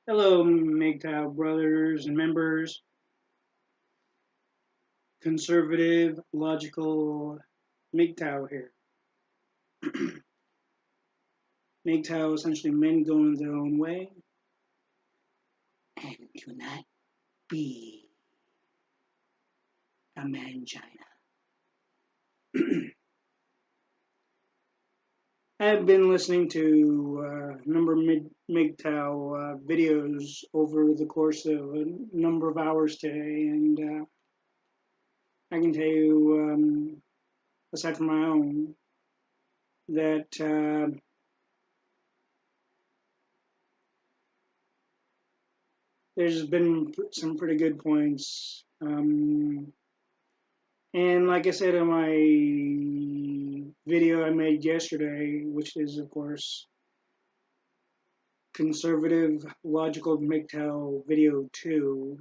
Hello, MGTOW brothers and members. Conservative, logical MGTOW here. MGTOW essentially men going their own way and do not be a mangina. I've been listening to a number of MGTOW videos over the course of a number of hours today, and I can tell you, aside from my own, that there's been some pretty good points. And like I said in my video I made yesterday, which is, of course, Conservative Logical MGTOW Video 2,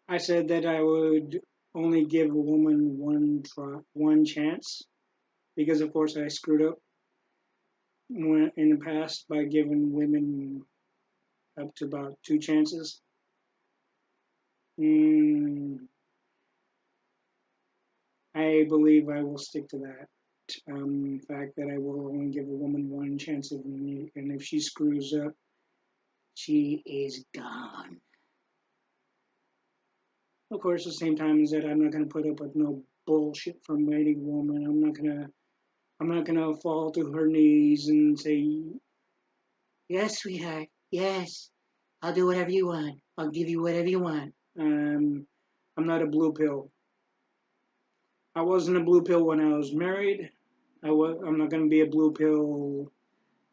I said that I would only give a woman one chance, because, of course, I screwed up in the past by giving women up to about 2 chances. I believe I will stick to that. Fact that I will only give a woman one chance, and if she screws up, she is gone. Of course, at the same time is that I'm not gonna put up with no bullshit from any woman. I'm not gonna fall to her knees and say, "Yes, sweetheart. Yes, I'll do whatever you want. I'll give you whatever you want." I'm not a blue pill. I wasn't a blue pill when I was married. I'm not going to be a blue pill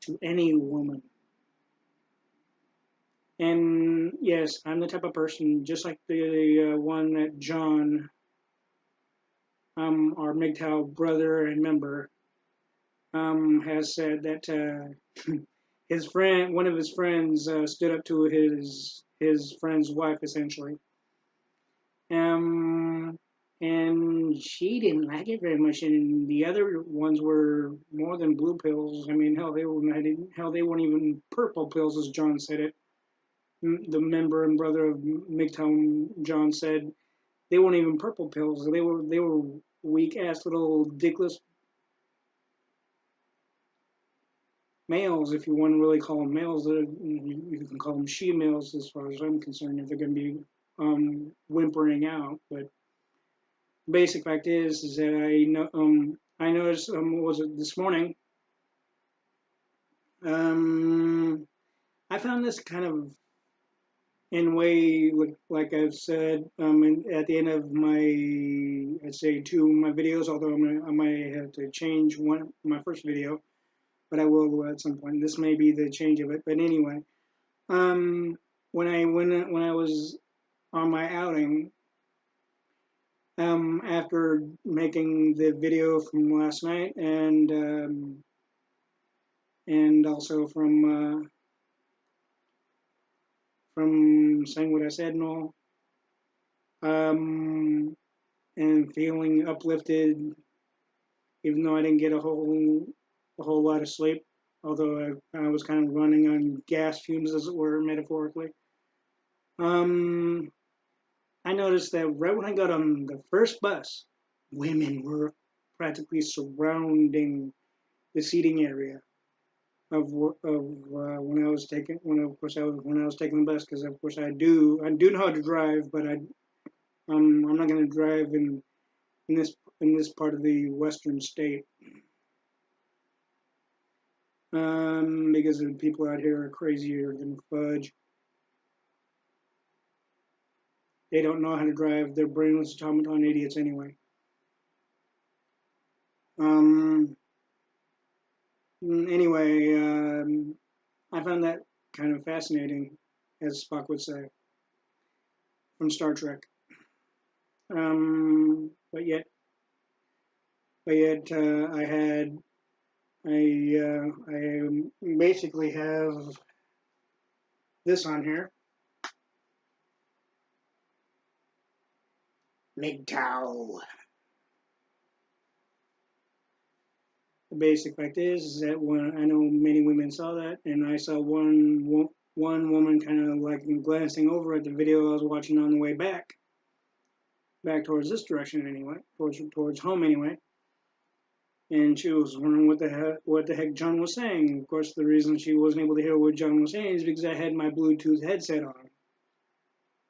to any woman. And yes, I'm the type of person, just like the one that John, our MGTOW brother and member, has said that his friend, one of his friends, stood up to his friend's wife, essentially. And she didn't like it very much, and the other ones were more than blue pills. I mean, hell, they weren't even purple pills, as John said it. The member and brother of MGTOW, John, said they weren't even purple pills. They were weak ass little dickless males, if you want to really call them males. You can call them she males, as far as I'm concerned, if they're going to be whimpering out, but basic fact is that I noticed, what was it, this morning, I found this kind of, in a way, like I've said, at the end of I'd say 2 of my videos, although I might have to change my first video, but I will at some point. This may be the change of it, but anyway, when I was on my outing, after making the video from last night, and also from saying what I said and all, and feeling uplifted, even though I didn't get a whole lot of sleep, although I was kind of running on gas fumes, as it were, metaphorically. I noticed that right when I got on the first bus, women were practically surrounding the seating area of when I was taking the bus, because of course I do know how to drive, but I'm not going to drive in this part of the western state, because the people out here are crazier than fudge. They don't know how to drive. They're brainless automaton idiots anyway. Anyway, I found that kind of fascinating, as Spock would say, from Star Trek. But yet, I basically have this on here. MGTOW. the basic fact is that when I know many women saw that, and I saw one woman kind of like glancing over at the video I was watching on the way back towards this direction anyway, towards home anyway. And she was wondering what the heck John was saying. Of course, the reason she wasn't able to hear what John was saying is because I had my Bluetooth headset on,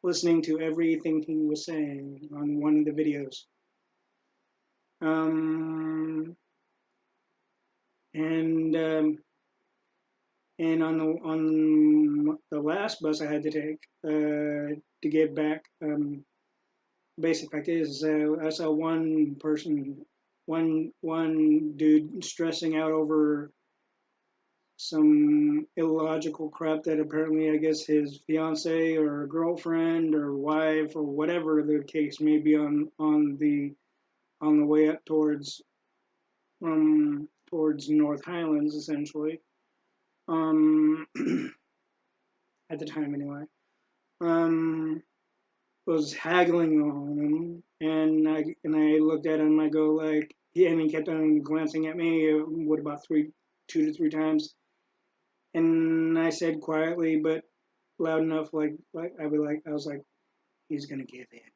listening to everything he was saying on one of the videos. And on the last bus I had to take to get back, basic fact is I saw one person, one dude stressing out over some illogical crap that apparently I guess his fiance or girlfriend or wife or whatever the case may be on the way up towards North Highlands essentially. At the time anyway. Was haggling on him, and I looked at him. I go like, yeah, and he kept on glancing at me. What about 2 to 3 times? And I said quietly but loud enough, like I was like, he's gonna give in.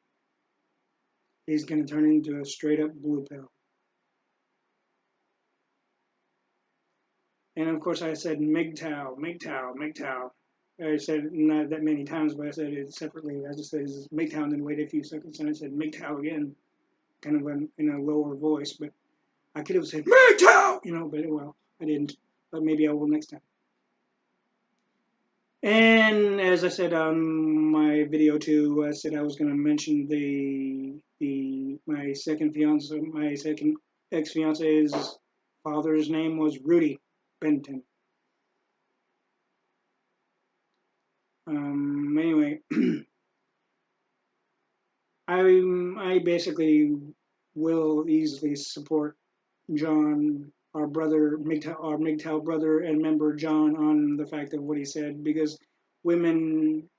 He's gonna turn into a straight up blue pill. And of course I said MGTOW, MGTOW, MGTOW. I said it not that many times, but I said it separately. I just said MGTOW and then waited a few seconds and I said MGTOW again, kind of in a lower voice. But I could have said MGTOW, but well, I didn't. But maybe I will next time. And as I said on my video too, I said I was going to mention my second ex-fiance's father's name was Rudy Benton. Anyway, I basically will easily support John, our MGTOW brother and member John, on the fact of what he said, because women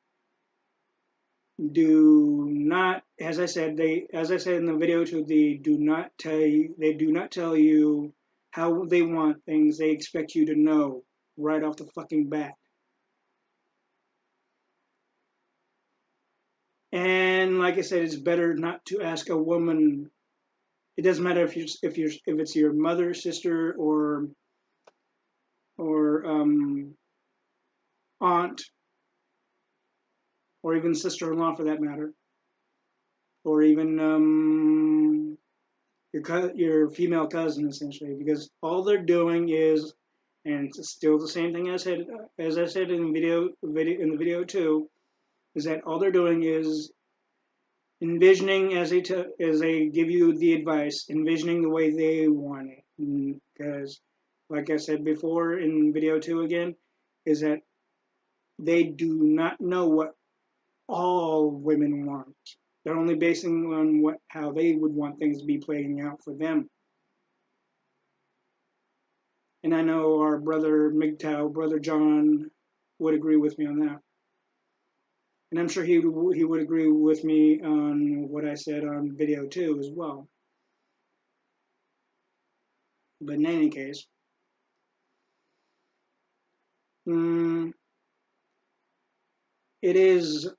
do not, as I said in the video too, they do not tell you how they want things. They expect you to know right off the fucking bat. And like I said, it's better not to ask a woman. It doesn't matter if it's your mother, sister, or aunt, or even sister-in-law for that matter, or even your female cousin, essentially, because all they're doing is, and it's still the same thing as I said in the video too, is that all they're doing is envisioning as they give you the advice, envisioning the way they want it. Because, like I said before in video 2 again, is that they do not know what all women want. They're only basing on how they would want things to be playing out for them. And I know our brother MGTOW, brother John, would agree with me on that. And I'm sure he would agree with me on what I said on video 2 as well. But in any case, it is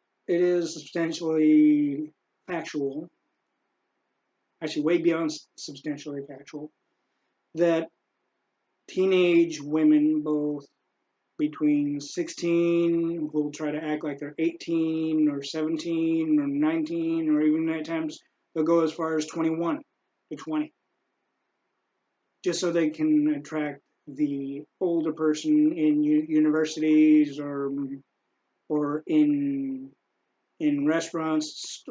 substantially factual, actually way beyond substantially factual, that teenage women, both between 16, who will try to act like they're 18 or 17 or 19, or even at times they'll go as far as 21 to 20, just so they can attract the older person in universities or in restaurants,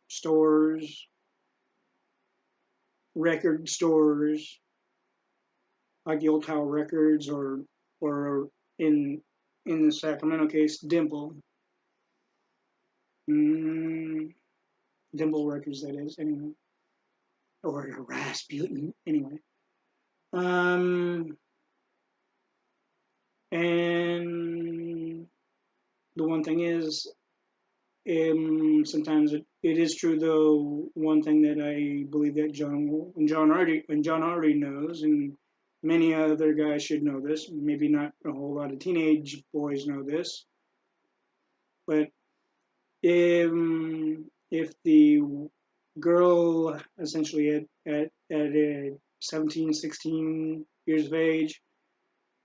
stores, record stores, like the Old Tower Records, or in the Sacramento case, Dimple Records, that is, anyway, or Rasputin, anyway. And the one thing is Sometimes it is true, though. One thing that I believe that John already knows, and many other guys should know this. Maybe not a whole lot of teenage boys know this, but if the girl essentially at 17, 16 years of age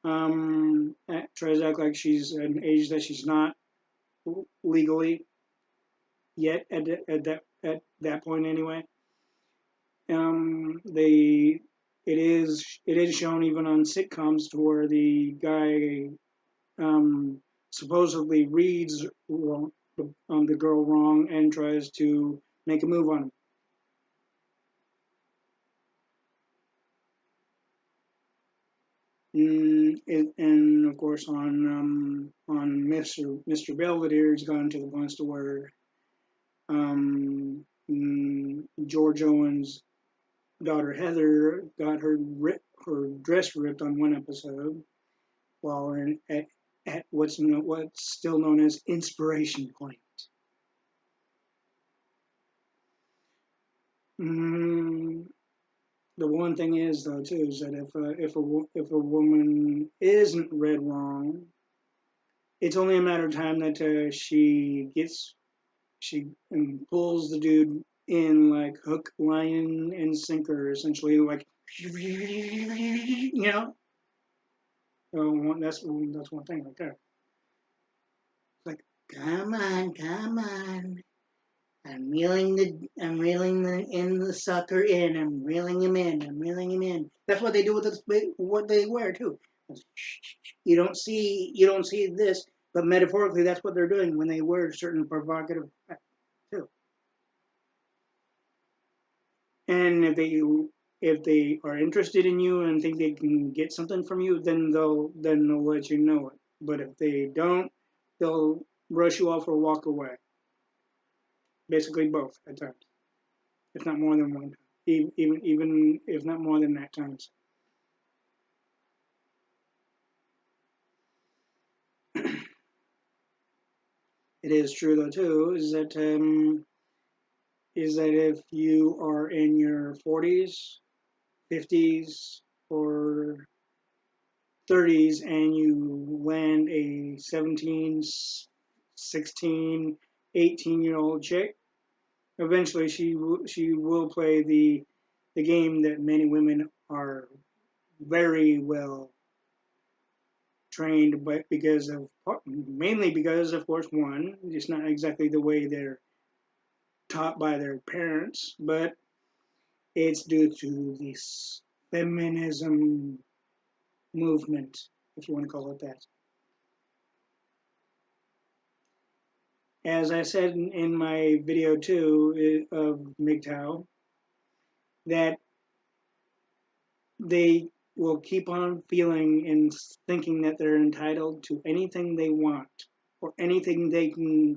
tries to act like she's at an age that she's not legally yet at that point anyway. They it is shown even on sitcoms to where the guy supposedly reads wrong, the girl wrong and tries to make a move on him. And of course on Mr. Belvedere, it's gone to the point to where George Owens' daughter Heather got her dress ripped on one episode, while at what's still known as Inspiration Point. Mm, the one thing is though too is that if a woman isn't read wrong, it's only a matter of time that she pulls the dude in like hook, line, and sinker, essentially, like you know. So that's one thing right there. Like, come on, come on. I'm reeling the sucker in. I'm reeling him in. I'm reeling him in. That's what they do with what they wear too. You don't see this, but metaphorically, that's what they're doing when they wear certain provocative too. And if they are interested in you and think they can get something from you, then they'll let you know it. But if they don't, they'll brush you off or walk away. Basically, both at times, if not more than one. Even if not more than that times. It is true though too is that if you are in your 40s, 50s, or 30s and you land a 17, 16, 18-year-old chick, eventually she will play the game that many women are very well trained, but mainly because, of course, one, it's not exactly the way they're taught by their parents, but it's due to this feminism movement, if you want to call it that. As I said in my video too of MGTOW, that they will keep on feeling and thinking that they're entitled to anything they want or anything they can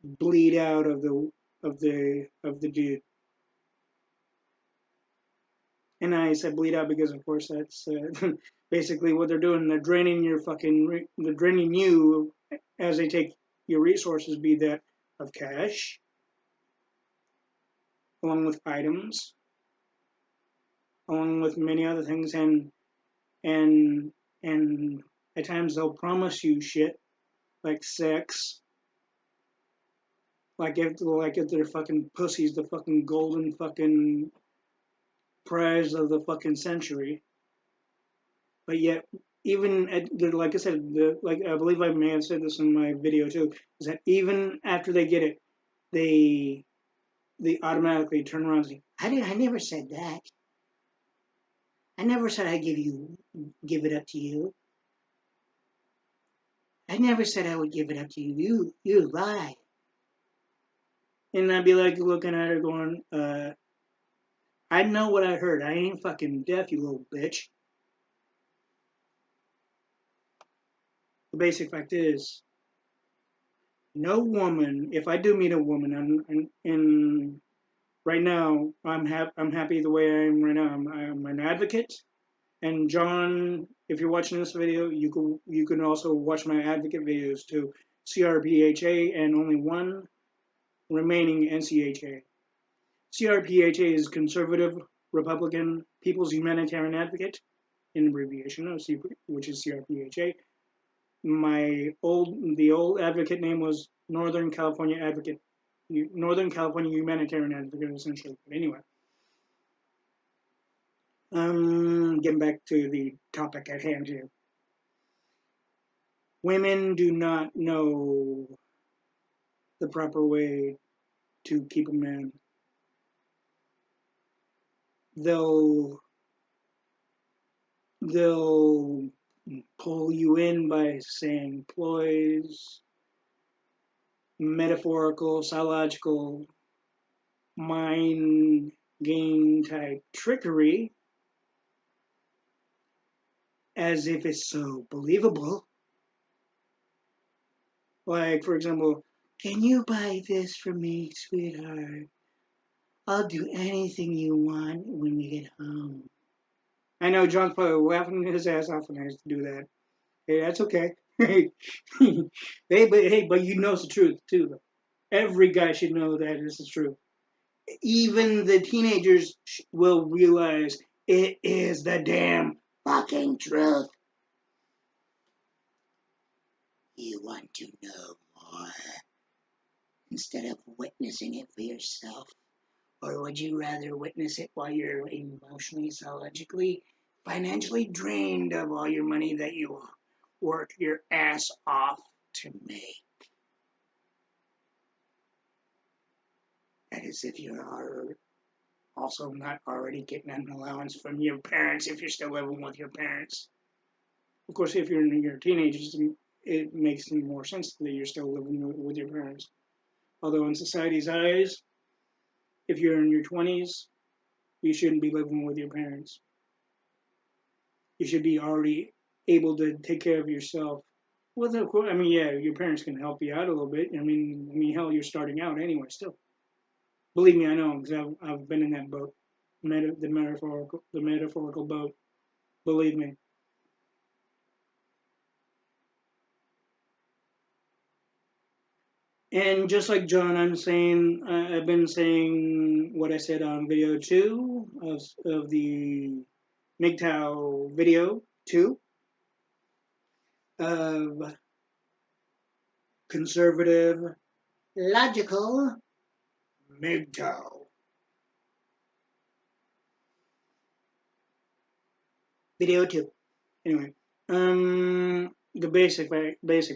bleed out of the dude. And I said bleed out because, of course, that's basically what they're doing. They're draining you as they take your resources, be that of cash, along with items, along with many other things, and and at times they'll promise you shit like sex, like if their fucking pussy's the fucking golden fucking prize of the fucking century. But yet, even like I said, like I believe I may have said this in my video too, is that even after they get it, they they automatically turn around and say, I never said that. I never said I give it up to you. I never said I would give it up to you. You lie. And I'd be like looking at her going, I know what I heard. I ain't fucking deaf, you little bitch. The basic fact is, no woman, if I do meet a woman, and right now I'm happy the way I am right now. I'm an advocate. And John, if you're watching this video, you can also watch my advocate videos too. CRPHA, and only one remaining NCHA. CRPHA is Conservative Republican People's Humanitarian Advocate, in abbreviation, which is CRPHA. The old advocate name was Northern California Advocate, Northern California Humanitarian Advocate, essentially. But anyway, getting back to the topic at hand here. Women do not know the proper way to keep a man. They'll pull you in by saying ploys, metaphorical, psychological, mind game type trickery, as if it's so believable. Like, for example, can you buy this for me, sweetheart? I'll do anything you want when we get home. I know John's probably laughing his ass off when I used to do that. Hey, that's okay. But you know it's the truth too. Every guy should know that this is true. Even the teenagers will realize it is the damn fucking truth. You want to know more instead of witnessing it for yourself? Or would you rather witness it while you're emotionally, psychologically, financially drained of all your money that you work your ass off to make? That is if you're also not already getting an allowance from your parents if you're still living with your parents. Of course, if you're in your teenagers, it makes more sense that you're still living with your parents. Although in society's eyes, if you're in your 20s, you shouldn't be living with your parents. You should be already able to take care of yourself. Well, of course, I mean, yeah, your parents can help you out a little bit. I mean, hell, you're starting out anyway. Still, believe me, I know because I've been in that boat, the metaphorical boat. Believe me. And just like John, I've been saying what I said on video 2 of the MGTOW video 2 of conservative, logical MGTOW. Video 2. Anyway, the basic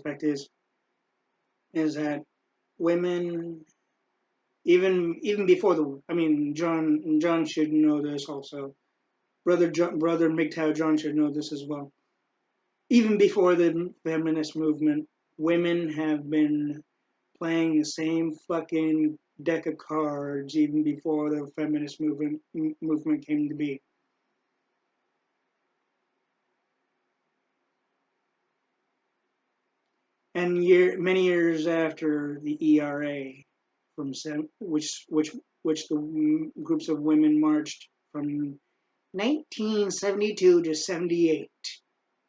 fact is that women, even before John should know this also. Brother MGTOW John should know this as well. Even before the feminist movement, women have been playing the same fucking deck of cards even before the feminist movement came to be. And many years after the ERA, which the groups of women marched from 1972 to 78,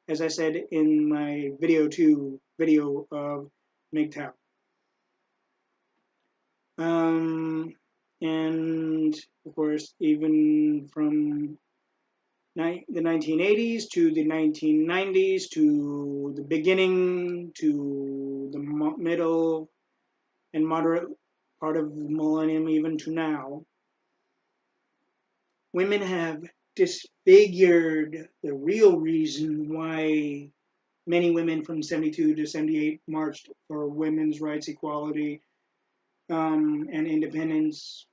as I said in my video 2 video of MGTOW. And of course, even from the 1980s to the 1990s to the beginning to the middle and moderate part of the millennium, even to now, women have disfigured the real reason why many women from 72 to 78 marched for women's rights, equality, and independence,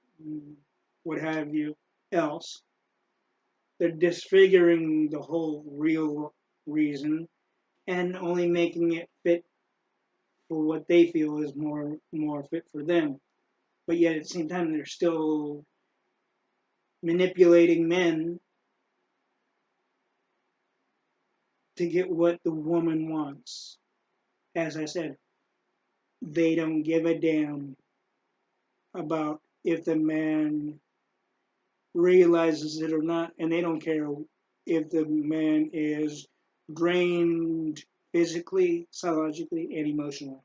what have you else. They're disfiguring the whole real reason and only making it fit for what they feel is more fit for them. But yet at the same time, they're still manipulating men to get what the woman wants. As I said, they don't give a damn about if the man realizes it or not, and they don't care if the man is drained physically, psychologically, and emotionally.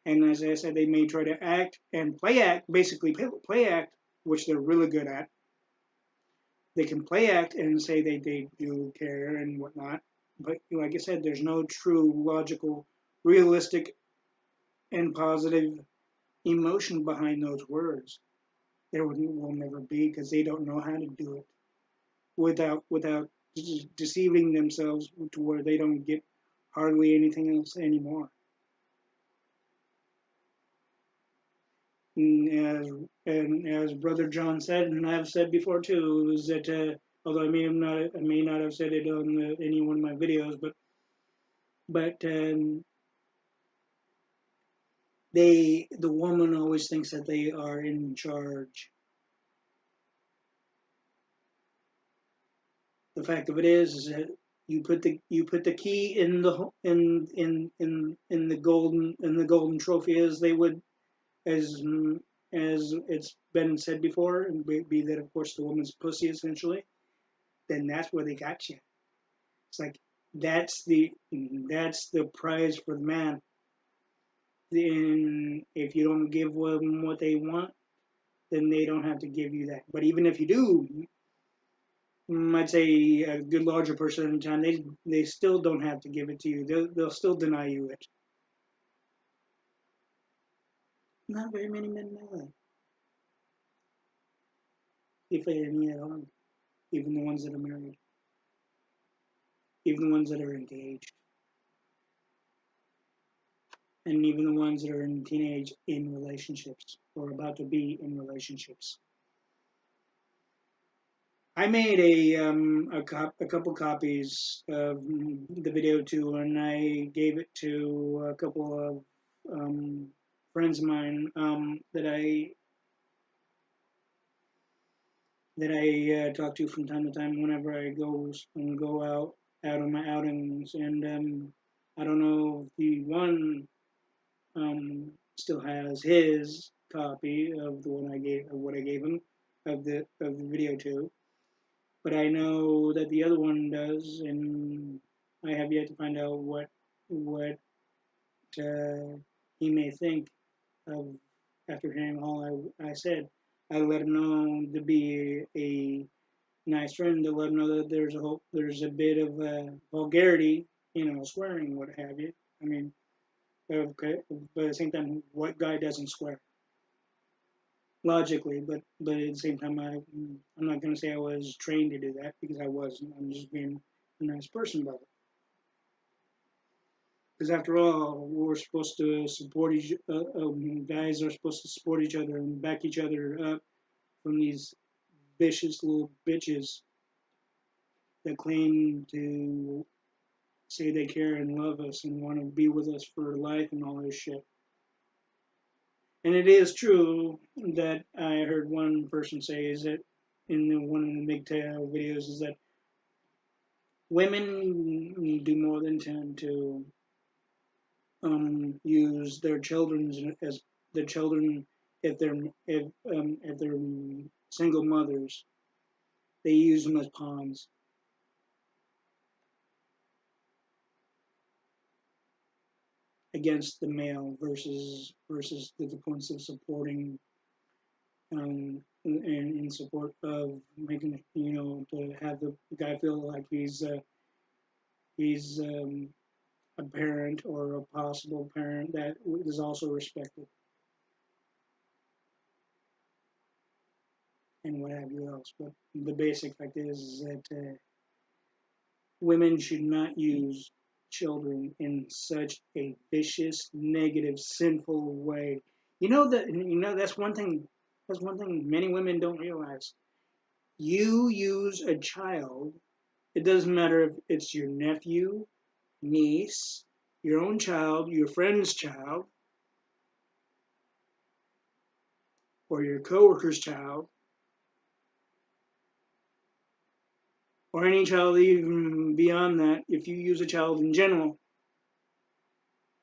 And as I said, they may try to act and play act, basically play act, which they're really good at. They can play act and say they do care and whatnot. But like I said, there's no true logical, realistic, and positive emotion behind those words. There will never be because they don't know how to do it without deceiving themselves to where they don't get hardly anything else anymore. And as Brother John said, and I've said before too, is that although I may not have said it on any one of my videos, but the woman always thinks that they are in charge. The fact of it is that you put the key in the golden trophy, as they would, as as it's been said before, and be that of course the woman's pussy essentially. Then that's where they got you. It's like that's the prize for the man. Then if you don't give them what they want, then they don't have to give you that. But even if you do, I'd say a good larger percentage of the time they still don't have to give it to you. They'll still deny you it. Not very many men know that, if any at all. Even the ones that are married, even the ones that are engaged, and even the ones that are in teenage in relationships or about to be in relationships. I made a couple copies of the video too, and I gave it to a couple of friends of mine that I talk to from time to time whenever I go out on my outings. And I don't know if the one still has his copy of the one I gave him of the video to, but I know that the other one does, and I have yet to find out what uh, he may think of after hearing all I said. I let him know to be a nice friend, to let him know that there's a bit of vulgarity, swearing, what have you. I mean, okay, but at the same time, what guy doesn't swear? Logically, but at the same time, I'm not going to say I was trained to do that because I wasn't. I'm just being a nice person about it. Because after all, we're supposed to support guys are supposed to support each other and back each other up from these vicious little bitches that claim to say they care and love us and want to be with us for life and all this shit. And it is true that I heard one person say is that one of the MGTOW videos is that women do more than tend to use their children as their children if they're single mothers, they use them as pawns against the male versus the points of supporting and in support of making to have the guy feel like he's a parent or a possible parent that is also respected and what have you else. But the basic fact is that women should not use children in such a vicious, negative, sinful way. That's one thing. That's one thing many women don't realize. You use a child. It doesn't matter if it's your nephew, niece, your own child, your friend's child, or your coworker's child, or any child even beyond that. If you use a child in general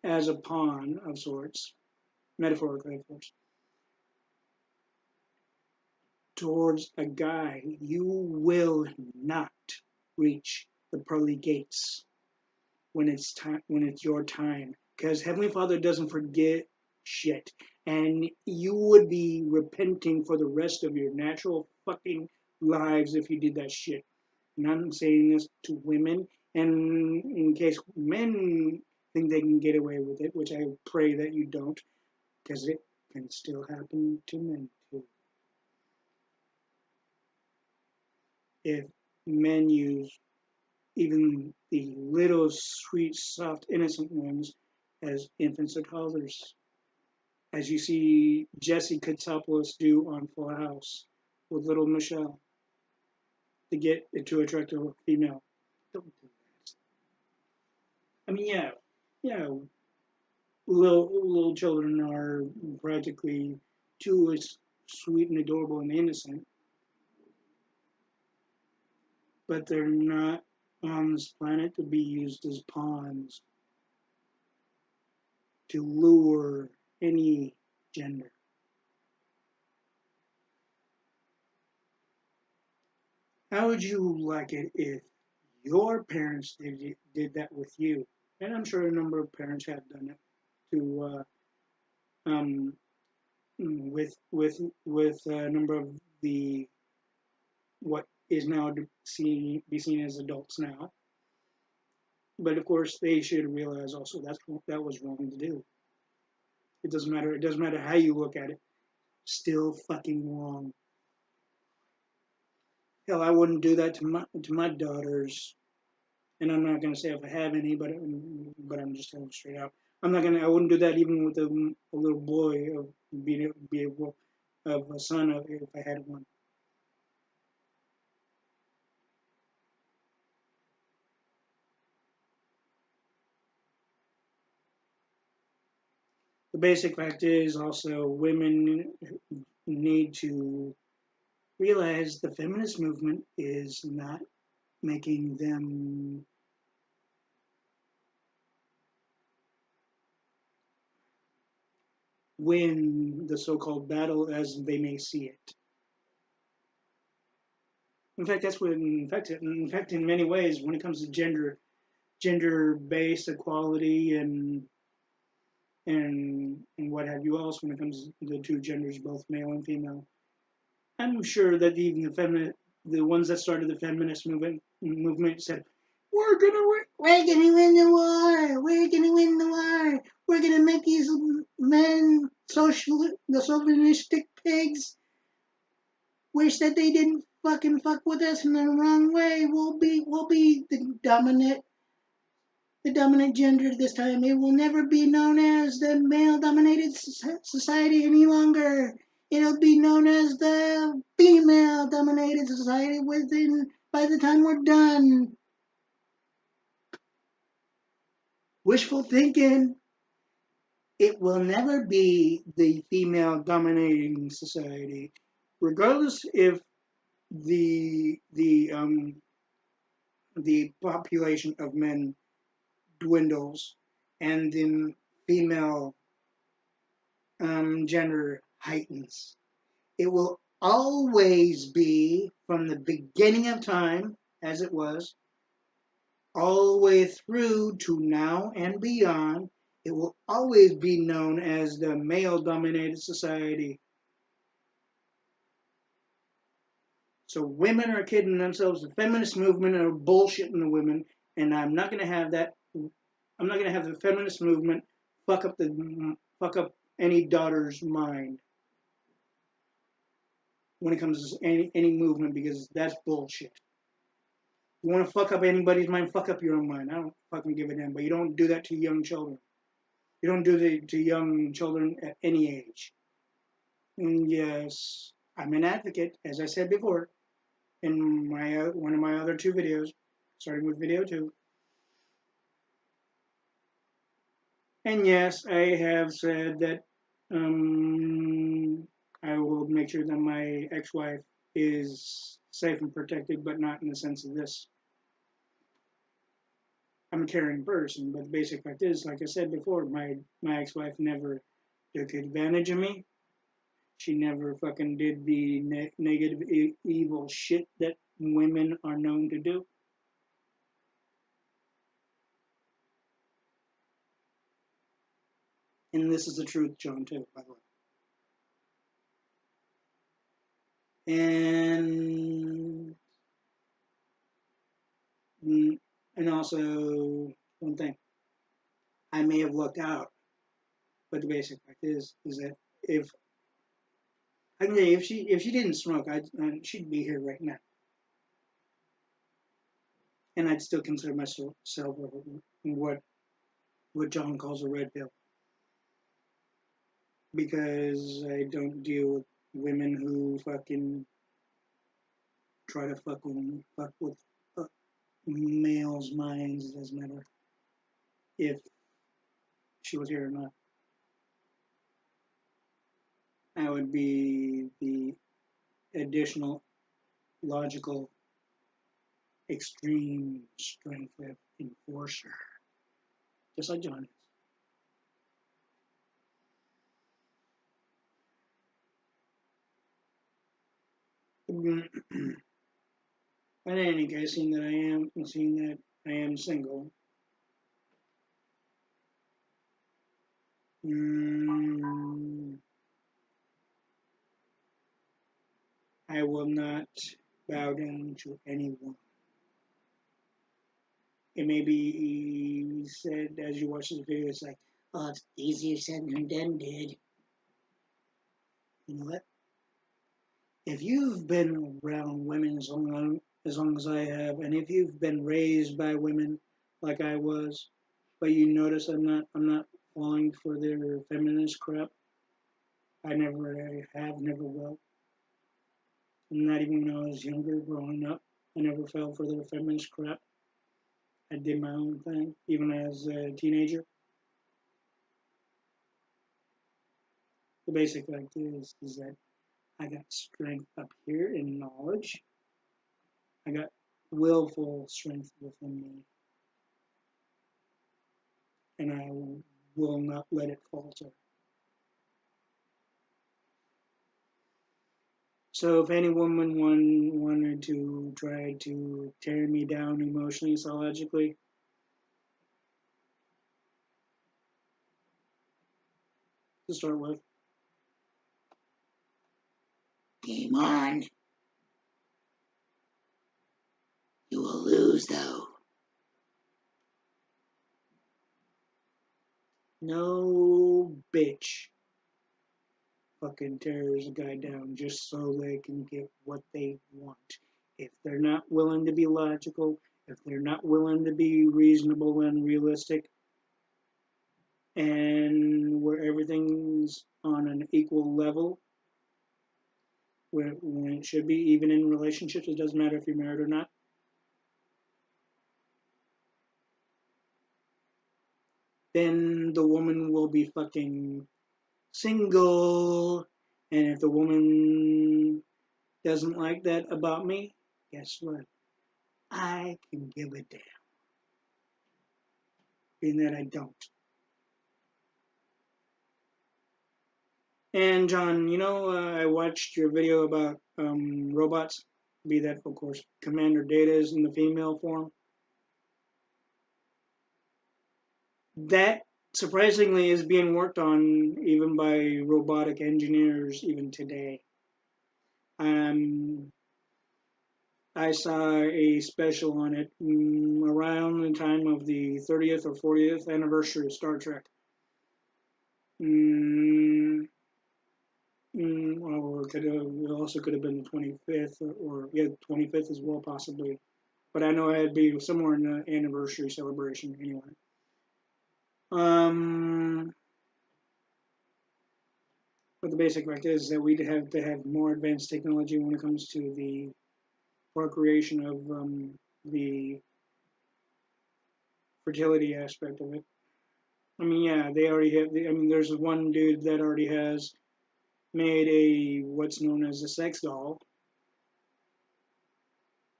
as a pawn of sorts, metaphorically, of course, towards a guy, you will not reach the pearly gates when it's time, when it's your time, because Heavenly Father doesn't forget shit. And you would be repenting for the rest of your natural fucking lives if you did that shit. And I'm saying this to women, and in case men think they can get away with it, which I pray that you don't, because it can still happen to men too. If men use even the little sweet, soft, innocent ones as infants or toddlers, as you see Jesse Katopoulos do on Full House with little Michelle to get to attract a female. Don't do that. I mean, yeah, little children are practically too sweet and adorable and innocent, but they're not on this planet to be used as pawns to lure any gender. How would you like it if your parents did that with you? And I'm sure a number of parents have done it to um, with a number of the what is now be seen as adults now. But of course, they should realize also that was wrong to do. It doesn't matter. It doesn't matter how you look at it. Still fucking wrong. Hell, I wouldn't do that to my daughters. And I'm not gonna say if I have any, but I'm just telling straight out. I'm not gonna. I wouldn't do that even with a little boy of being be able of a son if I had one. The basic fact is also women need to realize the feminist movement is not making them win the so-called battle as they may see it. In fact, that's what. In fact, in many ways, when it comes to gender-based equality and what have you else, when it comes to the two genders, both male and female, I'm sure that even the ones that started the feminist movement said, we're gonna win the war, we're gonna win the war, we're gonna make these men the socialistic pigs wish that they didn't fucking fuck with us in the wrong way. We'll be the dominant gender this time. It will never be known as the male-dominated society any longer. It'll be known as the female-dominated society by the time we're done. Wishful thinking. It will never be the female-dominating society, regardless if the population of men dwindles and the female gender heightens. It will always be, from the beginning of time, as it was, all the way through to now and beyond, it will always be known as the male-dominated society. So women are kidding themselves. The feminist movement are bullshitting the women, and I'm not going to have that. I'm not going to have the feminist movement fuck up any daughter's mind when it comes to any movement, because that's bullshit. You want to fuck up anybody's mind, fuck up your own mind. I don't fucking give a damn. But you don't do that to young children. You don't do that to young children at any age. And yes, I'm an advocate, as I said before, in my one of my other two videos, starting with video 2. And yes, I have said that I will make sure that my ex-wife is safe and protected, but not in the sense of this. I'm a caring person, but the basic fact is, like I said before, my ex-wife never took advantage of me. She never fucking did the negative, evil shit that women are known to do. And this is the truth, John, too, by the way. And also one thing, I may have lucked out, but the basic fact is that if I can say if she didn't smoke, she'd be here right now, and I'd still consider myself what John calls a red pill because I don't deal with women who fucking try to fuck with males' minds. It doesn't matter if she was here or not. I would be the additional logical extreme strength enforcer, just like John is. But in any case, seeing that I am single, I will not bow down to anyone. It may be said as you watch this video, it's like, oh, it's easier said than done, dude. You know what? If you've been around women as long as I have, and if you've been raised by women like I was, but you notice I'm not falling for their feminist crap. I never have, never will. Not even when I was younger, growing up, I never fell for their feminist crap. I did my own thing, even as a teenager. The basic fact is that I got strength up here in knowledge. I got willful strength within me, and I will not let it falter. So if any woman wanted to try to tear me down emotionally, psychologically, to start with, game on. You will lose, though. No bitch fucking tears a guy down just so they can get what they want. If they're not willing to be logical, if they're not willing to be reasonable and realistic, and where everything's on an equal level, when it should be, even in relationships, it doesn't matter if you're married or not, then the woman will be fucking single. And if the woman doesn't like that about me, guess what? I can give a damn. Being that I don't. And John, I watched your video about robots, be that, of course, Commander Data is in the female form. That surprisingly is being worked on even by robotic engineers even today. I saw a special on it around the time of the 30th or 40th anniversary of Star Trek. Or it also could have been the 25th, or 25th as well, possibly. But I know it'd be somewhere in the anniversary celebration anyway. But the basic fact is that we'd have to have more advanced technology when it comes to the procreation of the fertility aspect of it. I mean, yeah, they already have. There's one dude that already has made what's known as a sex doll.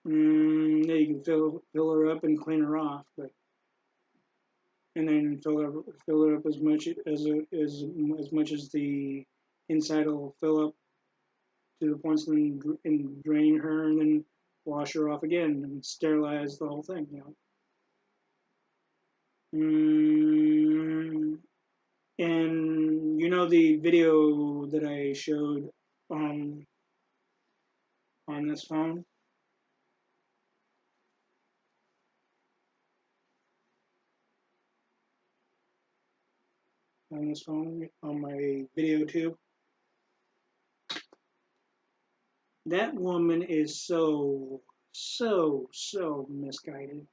Yeah, you can fill her up and clean her off, and then fill her up as much as the inside will fill up to the points, and drain her, and then wash her off again and sterilize the whole thing. And you know the video that I showed on this phone, on my video too. That woman is so misguided.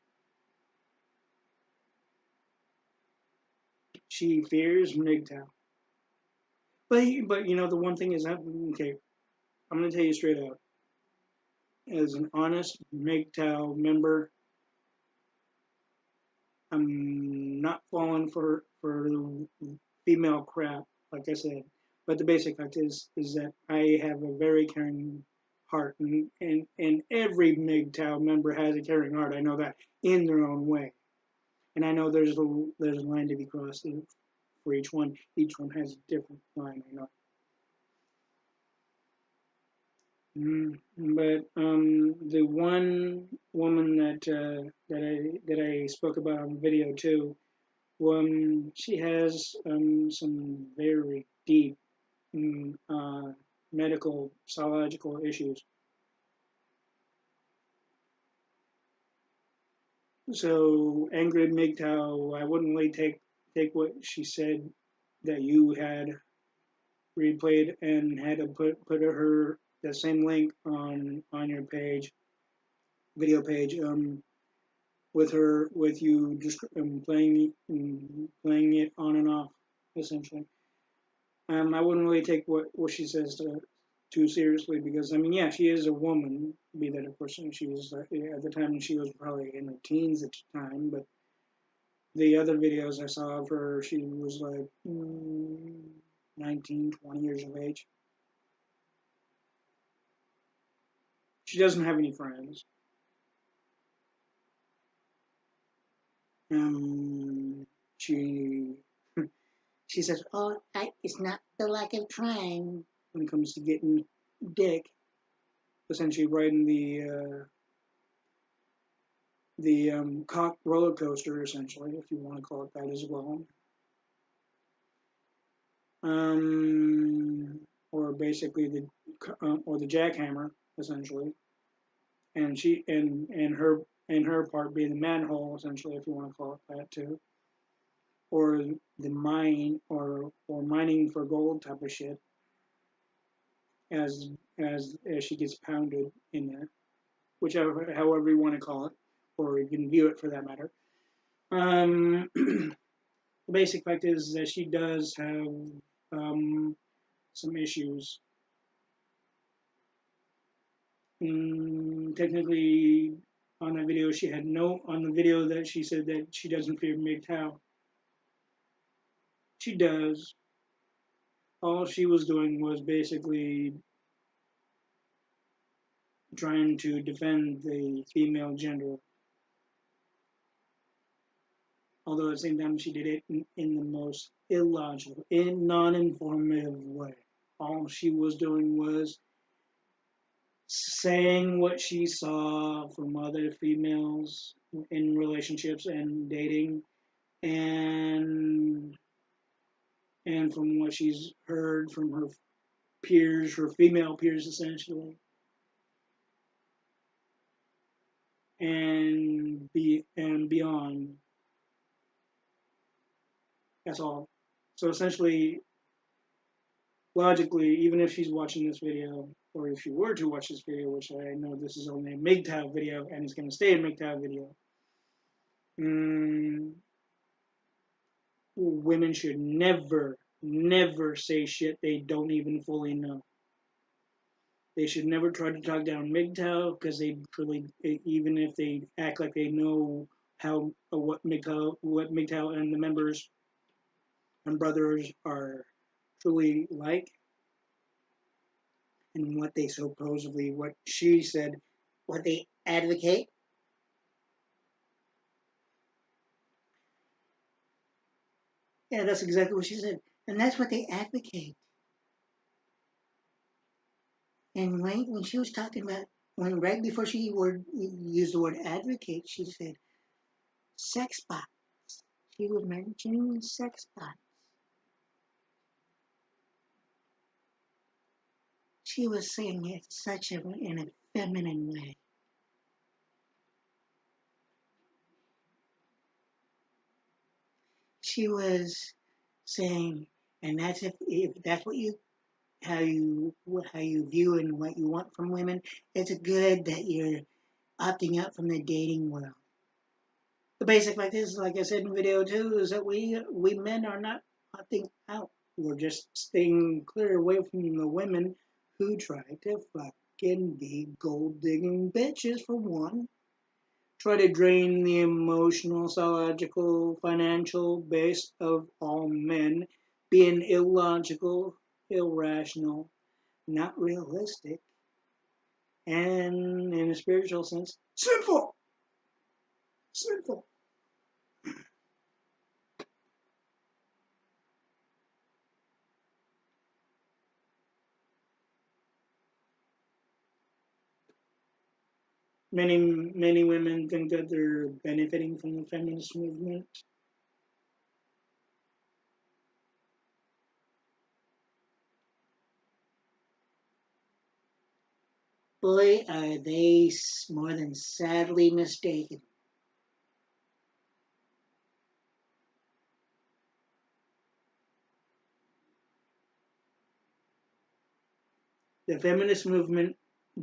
She fears MGTOW. But you know the one thing is that okay, I'm gonna tell you straight out. As an honest MGTOW member, I'm not falling for the female crap, like I said. But the basic fact is that I have a very caring heart, and every MGTOW member has a caring heart. I know that in their own way, and I know there's a line to be crossed for each one. Each one has a different line. I know. But the one woman that I spoke about on video too, she has some very deep medical psychological issues. So angry MGTOW, I wouldn't really take what she said that you had replayed and had to put her the same link on your page, video page. With you just playing it on and off essentially. I wouldn't really take what she says too seriously because I mean yeah she is a woman, be that of course she was at the time she was probably in her teens at the time, but the other videos I saw of her she was like 19, 20 years of age. She doesn't have any friends. She she says, "Oh, it's not the lack of trying when it comes to getting dick." Essentially, riding the cock roller coaster, essentially, if you want to call it that as well, or basically the jackhammer, essentially, and her part being the manhole, essentially, if you want to call it that too, or the mine or mining for gold type of shit, as as she gets pounded in there, whichever however you want to call it, or you can view it for that matter. The basic fact is that she does have some issues. Technically, on the video, she had no on the video that she said that she doesn't fear MGTOW. She does. All she was doing was basically trying to defend the female gender. Although at the same time, she did it in the most illogical, non-informative way. All she was doing was saying what she saw from other females in relationships and dating, and from what she's heard from her peers, her female peers essentially, and beyond. That's all. So essentially, logically, even if she's watching this video, or if she were to watch this video, which I know this is only a MGTOW video and it's going to stay a MGTOW video, mm, women should never say shit they don't even fully know. They should never try to talk down MGTOW because they truly, even if they act like they know how what MGTOW and the members and brothers are truly like, and what they supposedly, what she said, what they advocate. Yeah, that's exactly what she said, and that's what they advocate. And when she was talking about when right before she used the word advocate, she said sex bot. She was mentioning sex bot. she was saying it in a feminine way. She was saying, and that's if that's what you how you view and what you want from women, it's good that you're opting out from the dating world. The basic fact is, like I said in video two, is that we men are not opting out. We're just staying clear away from the women who try to fucking be gold digging bitches for one. Try to drain the emotional, psychological, financial base of all men, being illogical, irrational, not realistic, and in a spiritual sense, sinful. Sinful. Many women think that they're benefiting from the feminist movement. Boy, are they more than sadly mistaken. The feminist movement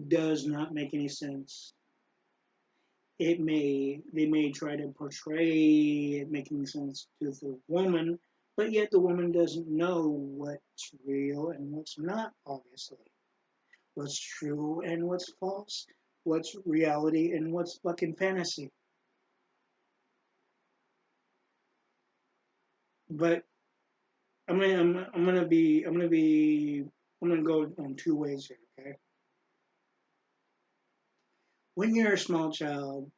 does not make any sense. They may try to portray it making sense to the woman, but yet the woman doesn't know what's real and what's not, obviously. What's true and what's false, what's reality and what's fucking fantasy. But I'm gonna go on two ways here, okay? When you're a small child,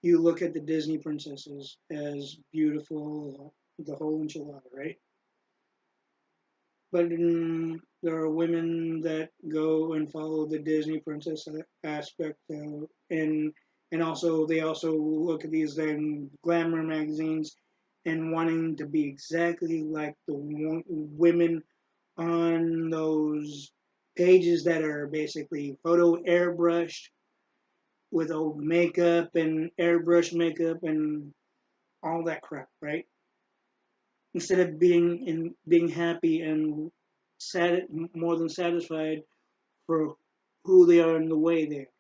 you look at the Disney princesses as beautiful, the whole enchilada, right? But there are women that go and follow the Disney princess aspect, and also they also look at these glamour magazines and wanting to be exactly like the women on those pages that are basically photo airbrushed with old makeup and airbrush makeup and all that crap, right? Instead of being happy and more than satisfied for who they are and the way they are.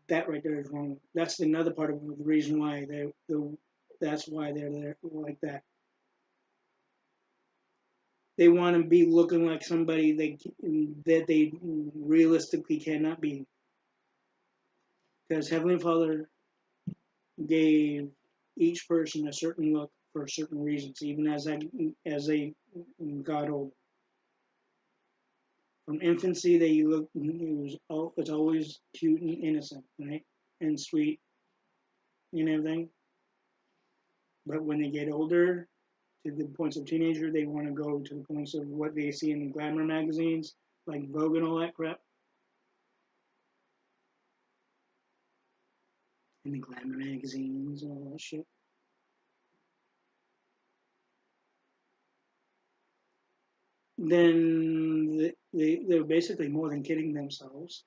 That right there is wrong. That's another part of the reason why that's why they're there like that. They want to be looking like somebody that they realistically cannot be, because Heavenly Father gave each person a certain look for certain reasons, even as they got older. From infancy, it's always cute and innocent, right, and sweet and everything. But when they get older, to the points of teenager, they want to go to the points of what they see in the glamour magazines, like Vogue and all that crap. In the glamour magazines and all that shit. Then they're basically more than kidding themselves.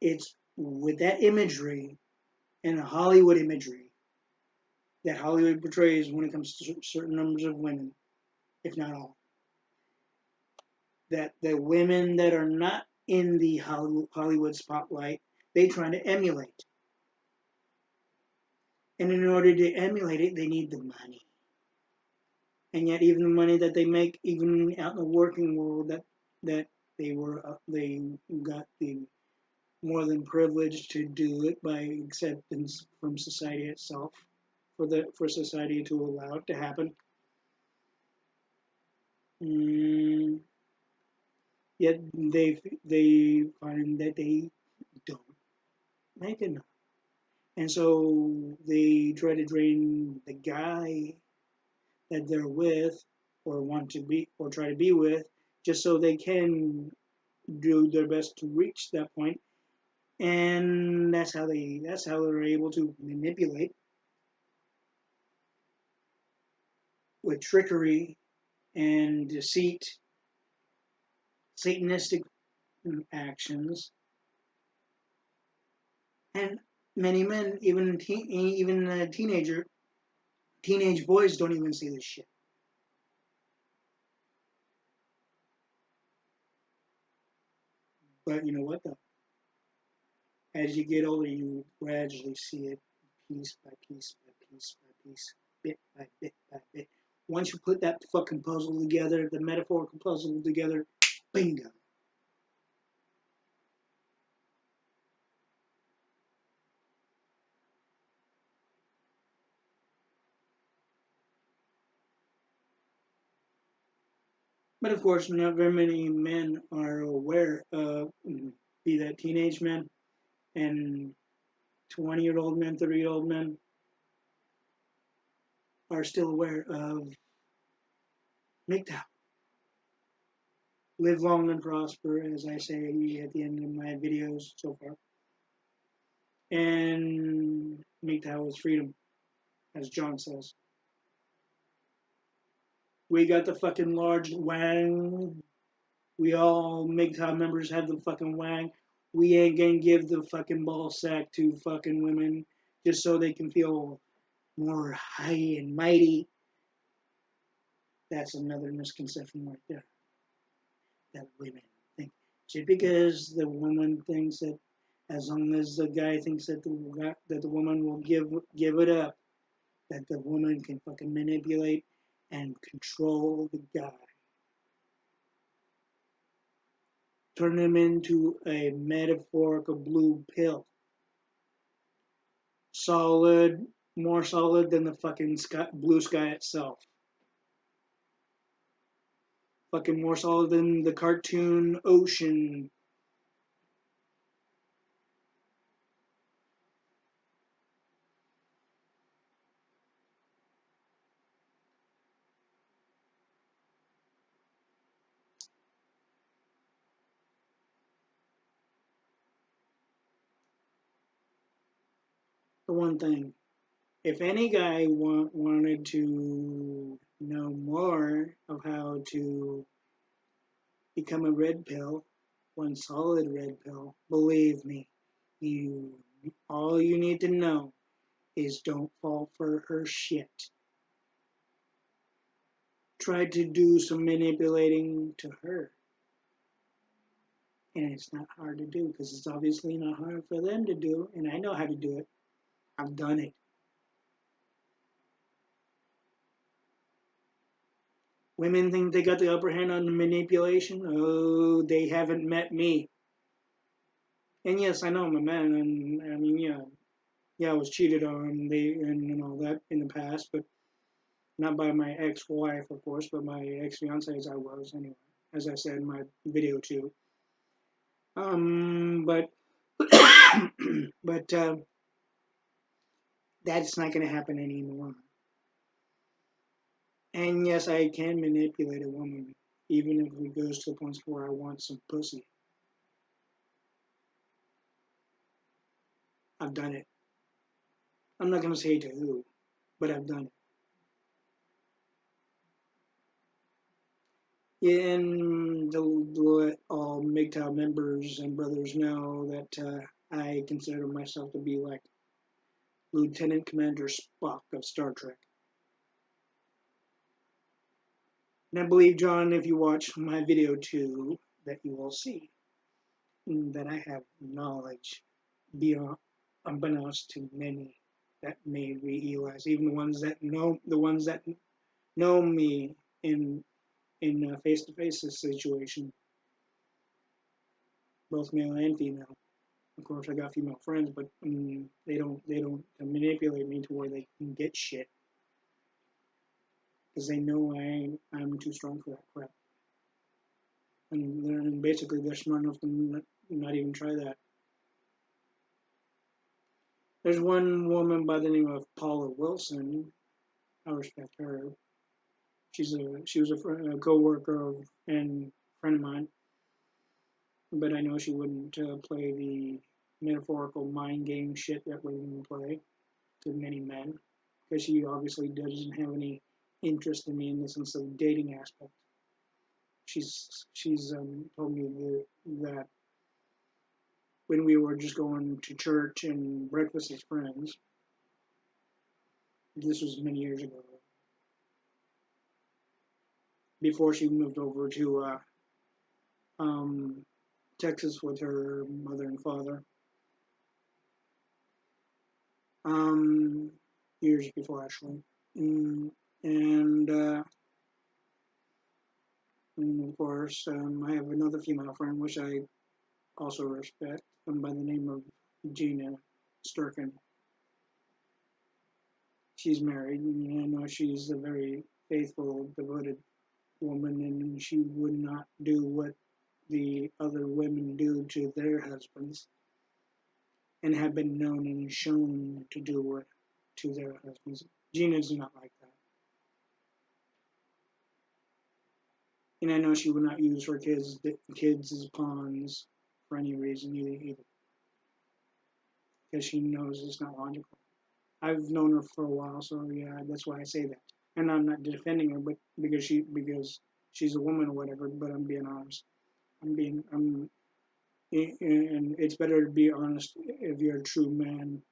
It's with that imagery and the Hollywood imagery that Hollywood portrays when it comes to certain numbers of women, if not all, that the women that are not in the Hollywood spotlight, they try to emulate. And in order to emulate it, they need the money. And yet, even the money that they make, even out in the working world, that they got the more than privileged to do it by acceptance from society itself, for society to allow it to happen. Mm, Yet they find that they don't make enough, and so they try to drain the guy that they're with or want to be or try to be with, just so they can do their best to reach that point, and that's how they're able to manipulate with trickery and deceit, satanistic actions, and many men, even teenage boys, don't even see this shit. But you know what, though? As you get older, you gradually see it piece by piece by piece by piece, bit by bit by bit. Once you put that fucking puzzle together, the metaphorical puzzle together, bingo. But of course, not very many men are aware of, be that teenage men and 20-year-old men, 30-year-old men, are still aware of MGTOW. Live long and prosper, as I say at the end of my videos so far. And MGTOW is freedom, as John says. We got the fucking large wang. We all MGTOW members have the fucking wang. We ain't gonna give the fucking ball sack to fucking women just so they can feel more high and mighty. That's another misconception right there. That women think just because the woman thinks that, as long as the guy thinks that the woman will give it up, that the woman can fucking manipulate and control the guy, turn him into a metaphorical blue pill, solid, more solid than the fucking blue sky itself. Fucking more solid than the cartoon ocean. The one thing, if any guy wanted to know more of how to become a red pill, one solid red pill, believe me, you all you need to know is don't fall for her shit. Try to do some manipulating to her. And it's not hard to do because it's obviously not hard for them to do, and I know how to do it. I've done it. Women think they got the upper hand on the manipulation. Oh, they haven't met me. And yes, I know I'm a man, and I mean, yeah, I was cheated on, and all that in the past, but not by my ex-wife, of course, but my ex-fiancées I was anyway, as I said in my video too. But but that's not going to happen anymore. And yes, I can manipulate a woman, even if it goes to the point where I want some pussy. I've done it. I'm not going to say to who, but I've done it. Yeah, and to let all MGTOW members and brothers know that I consider myself to be like Lieutenant Commander Spock of Star Trek. And I believe, John, if you watch my video too, that you will see that I have knowledge beyond unbeknownst to many that may realize, even the ones that know me in a face-to-face situation, both male and female. Of course, I got female friends, but they don't manipulate me to where they can get shit because they know I'm too strong for that crap. And basically, they're smart enough to not even try that. There's one woman by the name of Paula Wilson. I respect her. She was a co-worker and friend of mine, but I know she wouldn't play the metaphorical mind game shit that women play to many men, because she obviously doesn't have any interest in me in the sense of dating aspect. She's told me that when we were just going to church and breakfast as friends, this was many years ago, before she moved over to um, Texas with her mother and father, um, years before actually. Mm, and, uh, and of course, I have another female friend which I also respect, by the name of Gina Sturkin. She's married, and I know she's a very faithful, devoted woman, and she would not do what the other women do to their husbands, and have been known and shown to do it to their husbands. Gina's not like that. And I know she would not use her kids as pawns for any reason either, because she knows it's not logical. I've known her for a while, so yeah, that's why I say that. And I'm not defending her, but because she's a woman or whatever. But I'm being honest. I'm and it's better to be honest if you're a true man,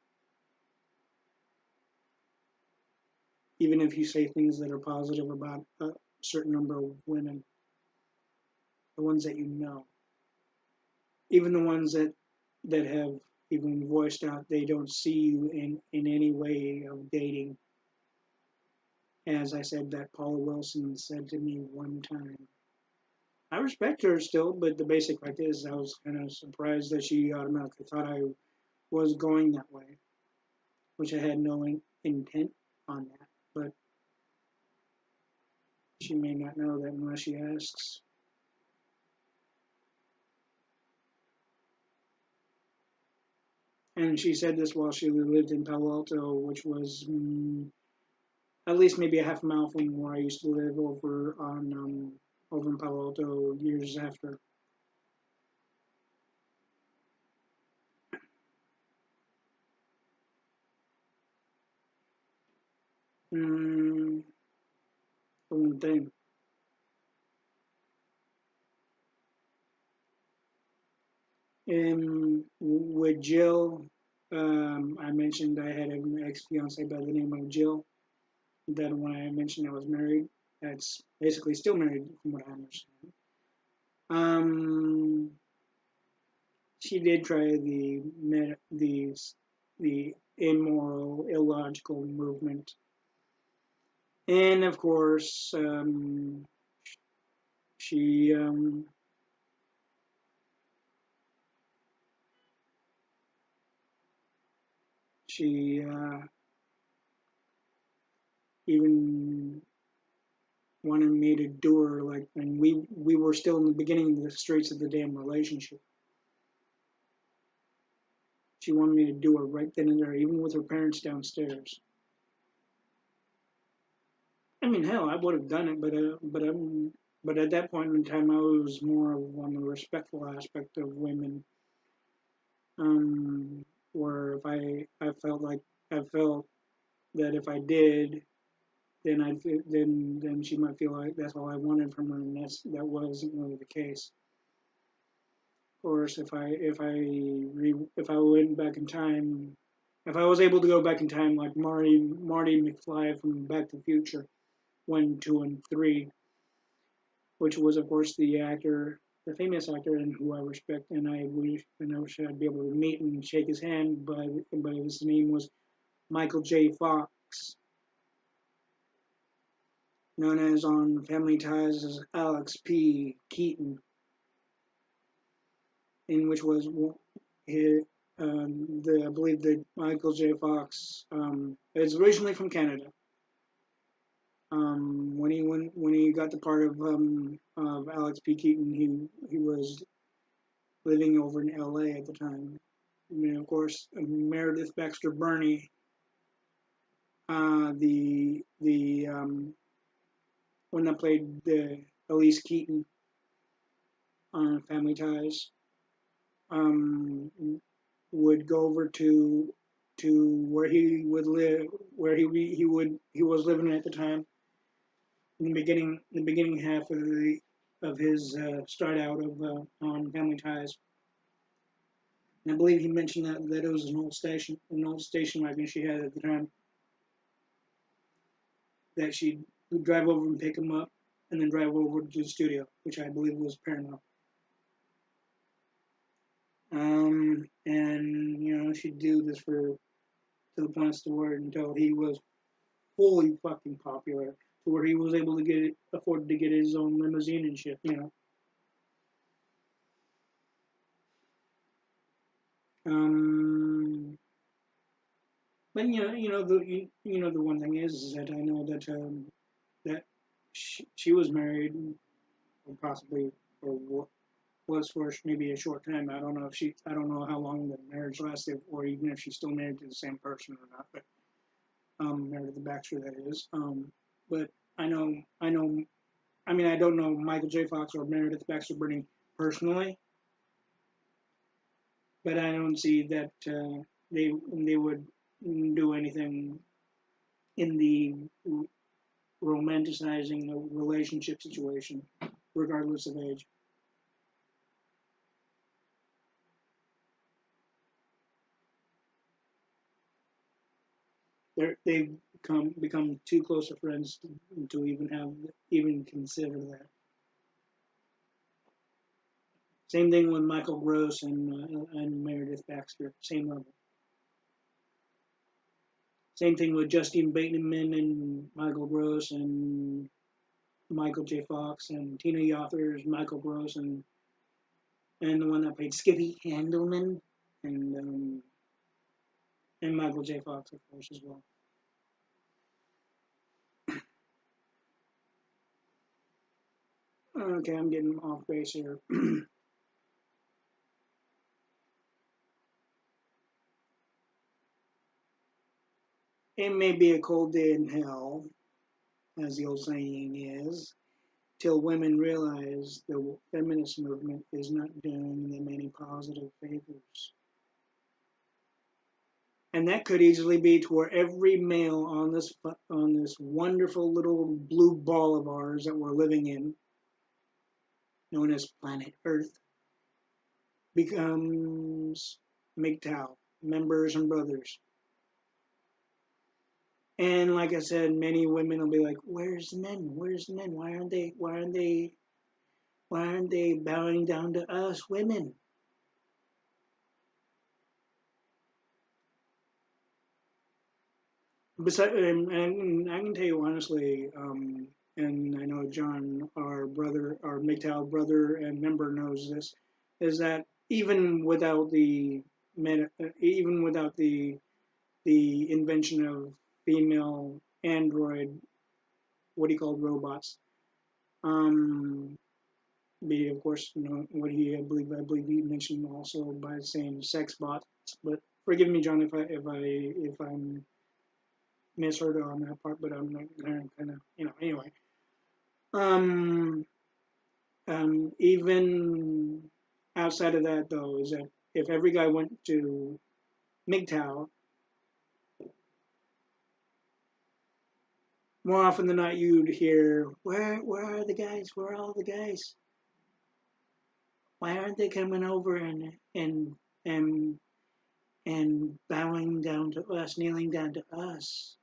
even if you say things that are positive about a certain number of women, the ones that you know, even the ones that have even voiced out they don't see you in any way of dating. As I said, that Paula Wilson said to me one time. I respect her still, but the basic fact is, I was kind of surprised that she automatically thought I was going that way, which I had no intent on that. But she may not know that unless she asks. And she said this while she lived in Palo Alto, which was at least maybe a half a mile from where I used to live over in Palo Alto years after. Mm, the one thing. With Jill, I mentioned I had an ex fiance by the name of Jill. Then when I mentioned I was married, that's basically still married from what I understand. Um, she did try the immoral, illogical movement, and of course, she she even wanted me to do her like, and we were still in the beginning of the straits of the damn relationship. She wanted me to do her right then and there, even with her parents downstairs. I mean, hell, I would have done it, but at that point in time, I was more on the respectful aspect of women. Um, where if I felt that if I did, then she might feel like that's all I wanted from her, and that wasn't really the case. Of course, if I went back in time, if I was able to go back in time like Marty McFly from Back to the Future 1, 2, and 3, which was of course the famous actor, and who I respect, and I wish I'd be able to meet and shake his hand, but his name was Michael J. Fox, known as on Family Ties as Alex P. Keaton, in which was his, I believe that Michael J. Fox is originally from Canada. When he got the part of Alex P. Keaton, he was living over in L.A. at the time. I mean, of course, Meredith Baxter Burney, the one that played the Elise Keaton on Family Ties, um, would go over to where he would live, where he was living at the time, in the beginning half of his start out of on Family Ties. And I believe he mentioned that it was an old station wagon she had at the time that she would drive over and pick him up, and then drive over to the studio, which I believe was Paramount. And she'd do this for to the point of the word until he was fully fucking popular, to where he was able to afford to get his own limousine and shit. Um, but the one thing is that I know that she was married, or possibly, or was for maybe a short time. I don't know how long the marriage lasted, or even if she's still married to the same person or not. But married to the Baxter, that is. But I know. I mean, I don't know Michael J. Fox or Meredith Baxter Birney personally, but I don't see that they would do anything in the romanticizing a relationship situation, regardless of age. They've become too close of friends to even consider that. Same thing with Michael Gross and Meredith Baxter. Same level. Same thing with Justine Bateman and Michael Gross and Michael J. Fox and Tina Yothers, Michael Gross and the one that played Skippy Handelman and and Michael J. Fox, of course, as well. Okay, I'm getting off base here. It may be a cold day in hell, as the old saying is, till women realize the feminist movement is not doing them any positive favors. And that could easily be to where every male on this wonderful little blue ball of ours that we're living in, known as planet Earth, becomes MGTOW, members and brothers. And like I said, many women will be like, "Where's the men? Where's the men? Why aren't they? Why aren't they? Why aren't they bowing down to us women?" Besides, and I can tell you honestly, and I know John, our brother, our MGTOW brother and member, knows this, is that even without the invention of female android, what he called robots, um, be of course, what I believe he mentioned also by saying sex bots. But forgive me, John, if I'm misheard on that part, but I'm not kind of anyway. Um, Even outside of that, though, is that if every guy went to MGTOW, more often than not, you'd hear, "Where are the guys? Where are all the guys? Why aren't they coming over and and bowing down to us, kneeling down to us,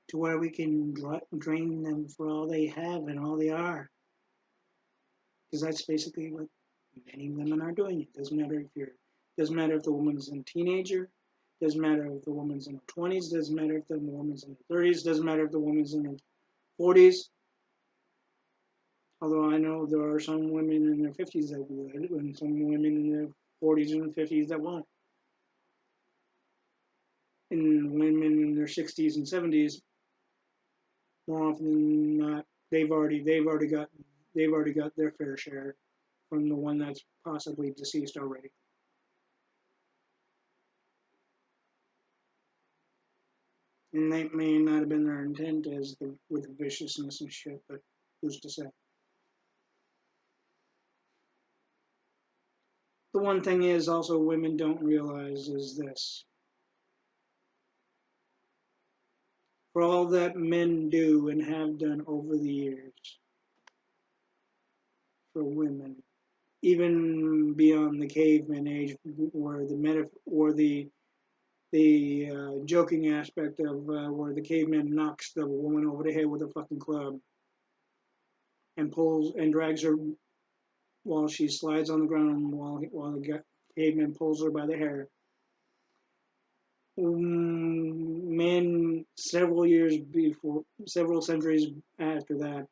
to where we can drain them for all they have and all they are?" Because that's basically what many women are doing. Doesn't matter if the woman's a teenager, doesn't matter if the woman's in her 20s, doesn't matter if the woman's in her 30s, doesn't matter if the woman's in her 40s. Although I know there are some women in their 50s that would, and some women in their 40s and 50s that won't. And women in their 60s and 70s, more often than not, they've already got their fair share from the one that's possibly deceased already. And that may not have been their intent with the viciousness and shit, but who's to say? The one thing is also women don't realize is this. for all that men do and have done over the years for women, even beyond the caveman age, where the joking aspect of where the caveman knocks the woman over the head with a fucking club and pulls and drags her while she slides on the ground while the caveman pulls her by the hair. Men several years before, several centuries after that,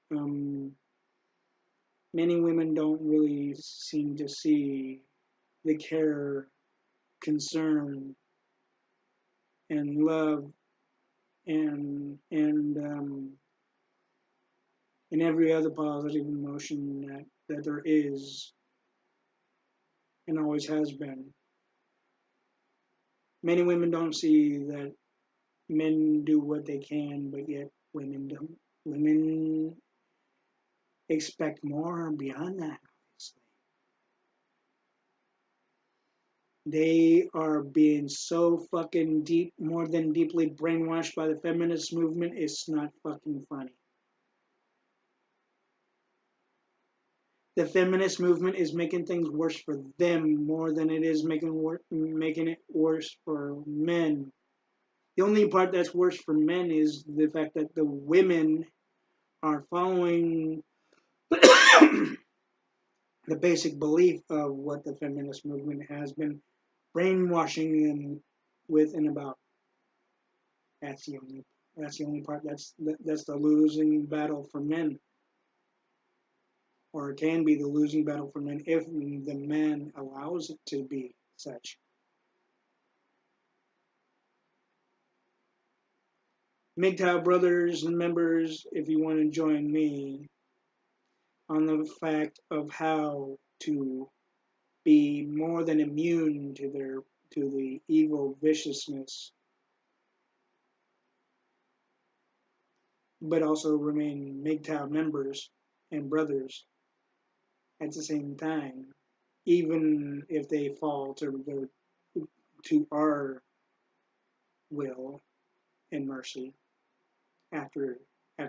many women don't really seem to see the care, concern, and love and every other positive emotion that there is and always has been. Many women don't see that men do what they can, but yet women don't. Women expect more beyond that. They are being so fucking more than deeply brainwashed by the feminist movement. It's not fucking funny. The feminist movement is making things worse for them more than it is making it worse for men. The only part that's worse for men is the fact that the women are following the basic belief of what the feminist movement has been brainwashing them with and about. That's the only. That's the only part. That's the losing battle for men, or it can be the losing battle for men if the man allows it to be such. MGTOW brothers and members, if you want to join me on the fact of how to be more than immune to the evil viciousness, but also remain MGTOW members and brothers at the same time, even if they fall to our will and mercy after I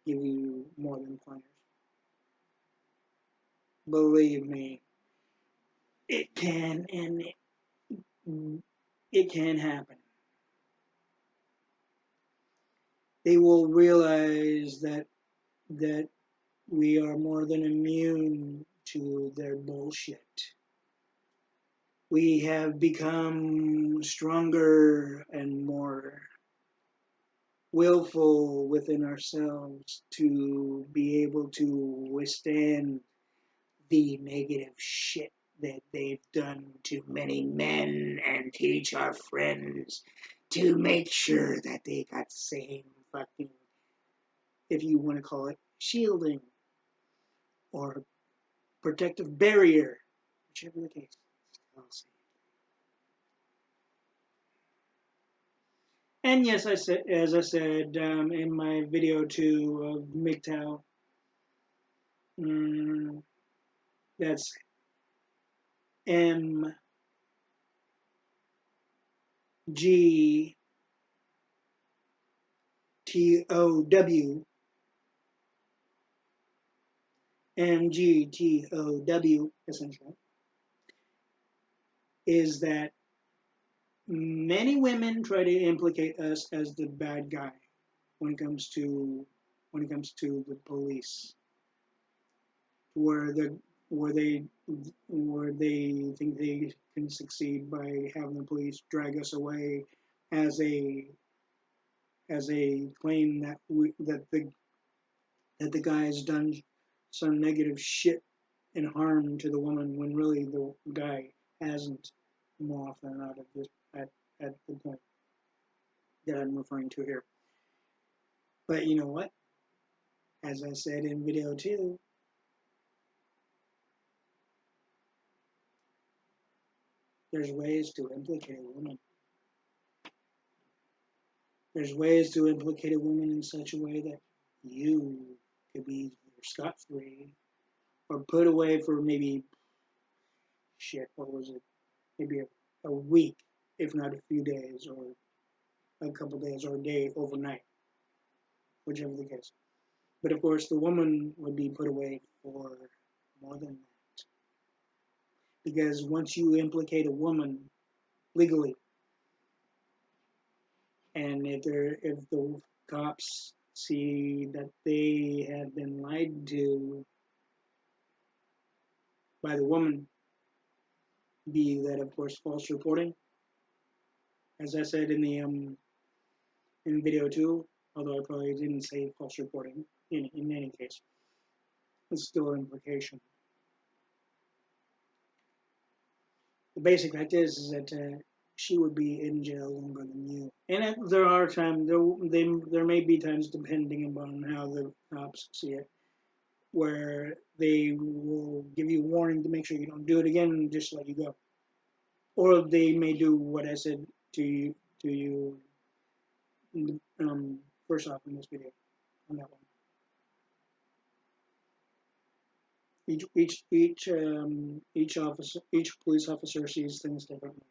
give you more than pointers. Believe me, it can and it can happen. They will realize that we are more than immune to their bullshit. We have become stronger and more willful within ourselves to be able to withstand the negative shit that they've done to many men and teach our friends to make sure that they got the same fucking, if you want to call it, shielding or protective barrier, whichever the case. I'll say. And yes, as I said in my video 2 of MGTOW, that's MGTOW, MGTOW, essentially, is that many women try to implicate us as the bad guy when it comes to the police, where they think they can succeed by having the police drag us away as a claim that the guy has done some negative shit and harm to the woman when really the guy hasn't, more often than not at the point that I'm referring to here. But you know what? As I said in video 2, there's ways to implicate a woman. There's ways to implicate a woman in such a way that you could be scot-free or put away for maybe, shit, what was it? Maybe a week, if not a few days, or a couple days or a day overnight, whichever the case. But of course, the woman would be put away for more than that. Because once you implicate a woman legally, and if the cops see that they have been lied to by the woman, be that of course false reporting, as I said in video two, although I probably didn't say false reporting in any case, it's still implication. The basic fact is that she would be in jail longer than you. And there are times there may be times, depending upon how the cops see it, where they will give you a warning to make sure you don't do it again and just let you go. Or they may do what I said to you first off in this video on that one. Each police officer sees things differently.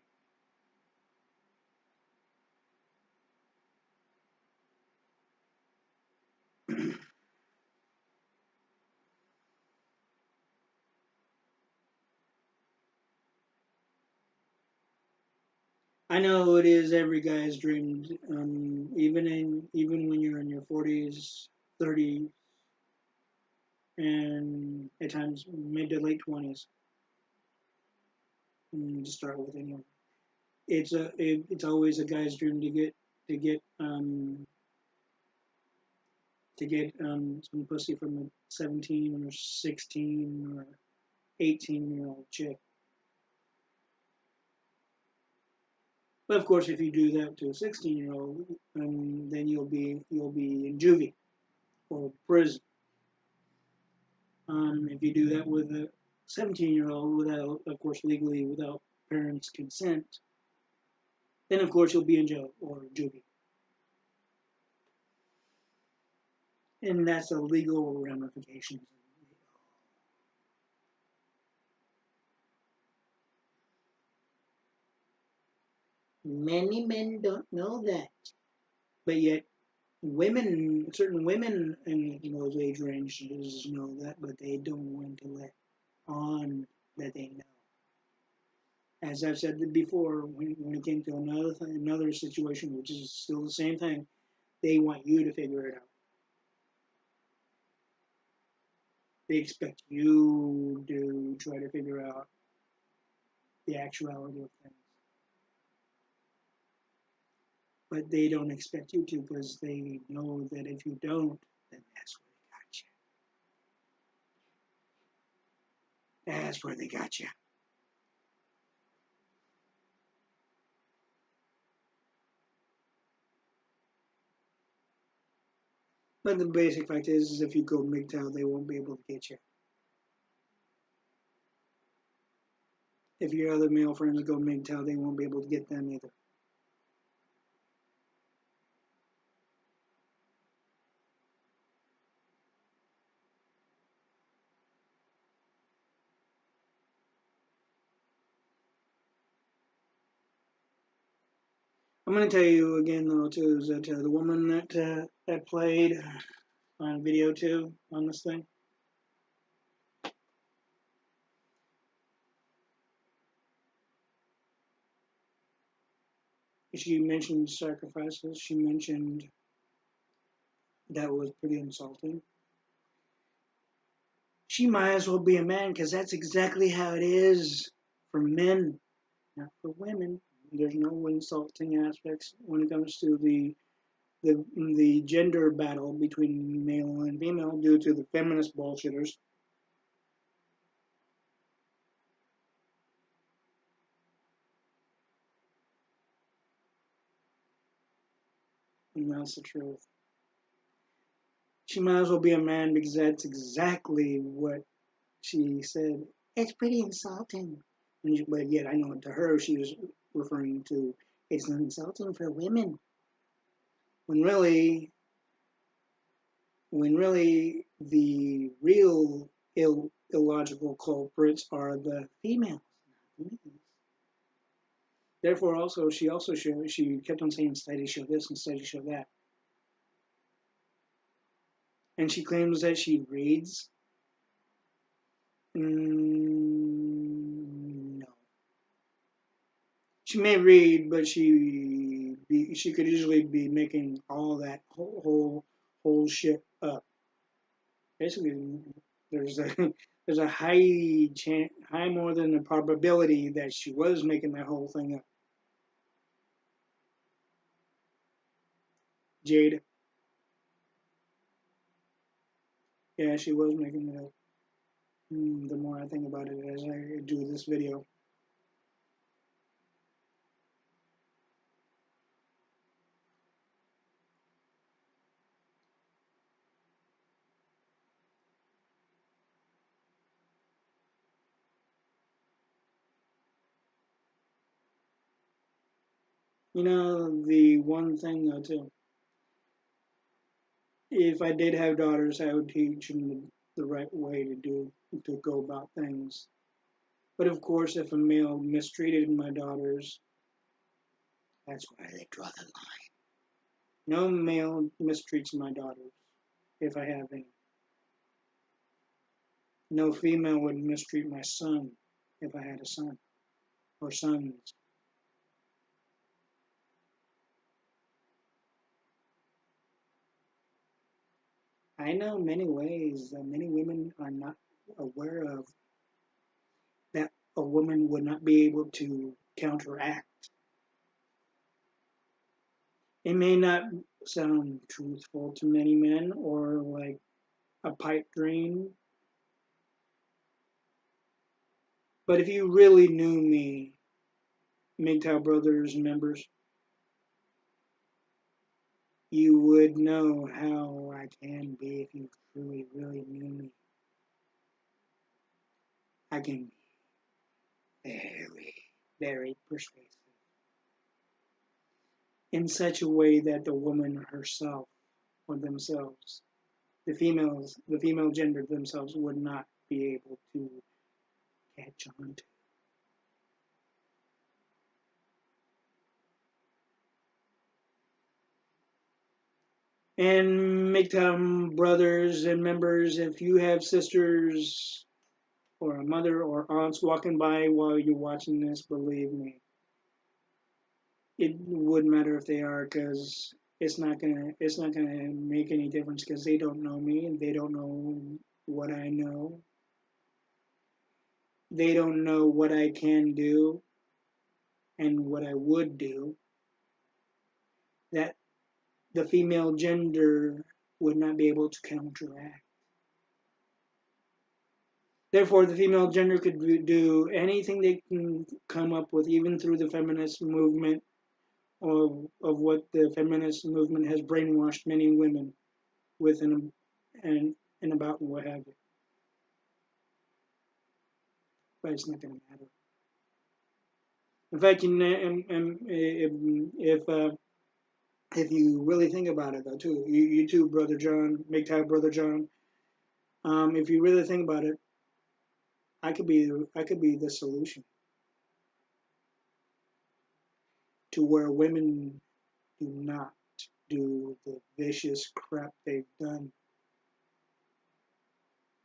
I know it is every guy's dream, even when you're in your 40s, 30s, and at times mid to late 20s, to start with anyway. It's always a guy's dream to get um, some pussy from a 17 or 16 or 18-year-old chick. But of course, if you do that to a 16-year-old, then you'll be in juvie or prison. If you do that with a 17-year-old without, of course, legally without parents' consent, then of course you'll be in jail or juvie. And that's the legal ramifications. Many men don't know that, but yet certain women in those age ranges know that, but they don't want to let on that they know. As I've said before, when it came to another situation, which is still the same thing, they want you to figure it out. They expect you to try to figure out the actuality of things. But they don't expect you to because they know that if you don't, then that's where they got you. That's where they got you. But the basic fact is if you go MGTOW, they won't be able to get you. If your other male friends go MGTOW, they won't be able to get them either. I'm going to tell you again, though, too, is that the woman that played on video 2 on this thing, she mentioned sacrifices. She mentioned that was pretty insulting. She might as well be a man because that's exactly how it is for men, not for women. There's no insulting aspects when it comes to the gender battle between male and female due to the feminist bullshitters. And that's the truth. She might as well be a man because that's exactly what she said. It's pretty insulting. But yet I know to her she was referring to it's insulting for women. When really the real illogical culprits are the females, not the males. Therefore, also she kept on saying study show this and study show that, and she claims that she reads. No, she may read, but she could easily be making all that whole shit up. Basically, there's a there's a high more than a probability that she was making that whole thing up. Jade, yeah, she was making it up. The more I think about it as I do this video. You know, the one thing though too, if I did have daughters, I would teach them the right way to go about things. But of course, if a male mistreated my daughters, that's where they draw the line. No male mistreats my daughters, if I have any. No female would mistreat my son, if I had a son or sons. I know many ways that many women are not aware of that a woman would not be able to counteract. It may not sound truthful to many men or like a pipe dream, but if you really knew me, MGTOW Brothers members, you would know how I can be if you truly, really knew me. I can be very, very persuasive in such a way that the woman herself or themselves, the female gender themselves would not be able to catch on to. And make them brothers and members, if you have sisters or a mother or aunts walking by while you're watching this, believe me, it wouldn't matter if they are, because it's not gonna make any difference, because they don't know me and they don't know what I know. They don't know what I can do and what I would do. That the female gender would not be able to counteract. Therefore, the female gender could do anything they can come up with, even through the feminist movement, of what the feminist movement has brainwashed many women with and about what have you. But it's not going to matter. In fact, if you really think about it, though, too, you too, Brother John, MGTOW Brother John, if you really think about it, I could be the solution to where women do not do the vicious crap they've done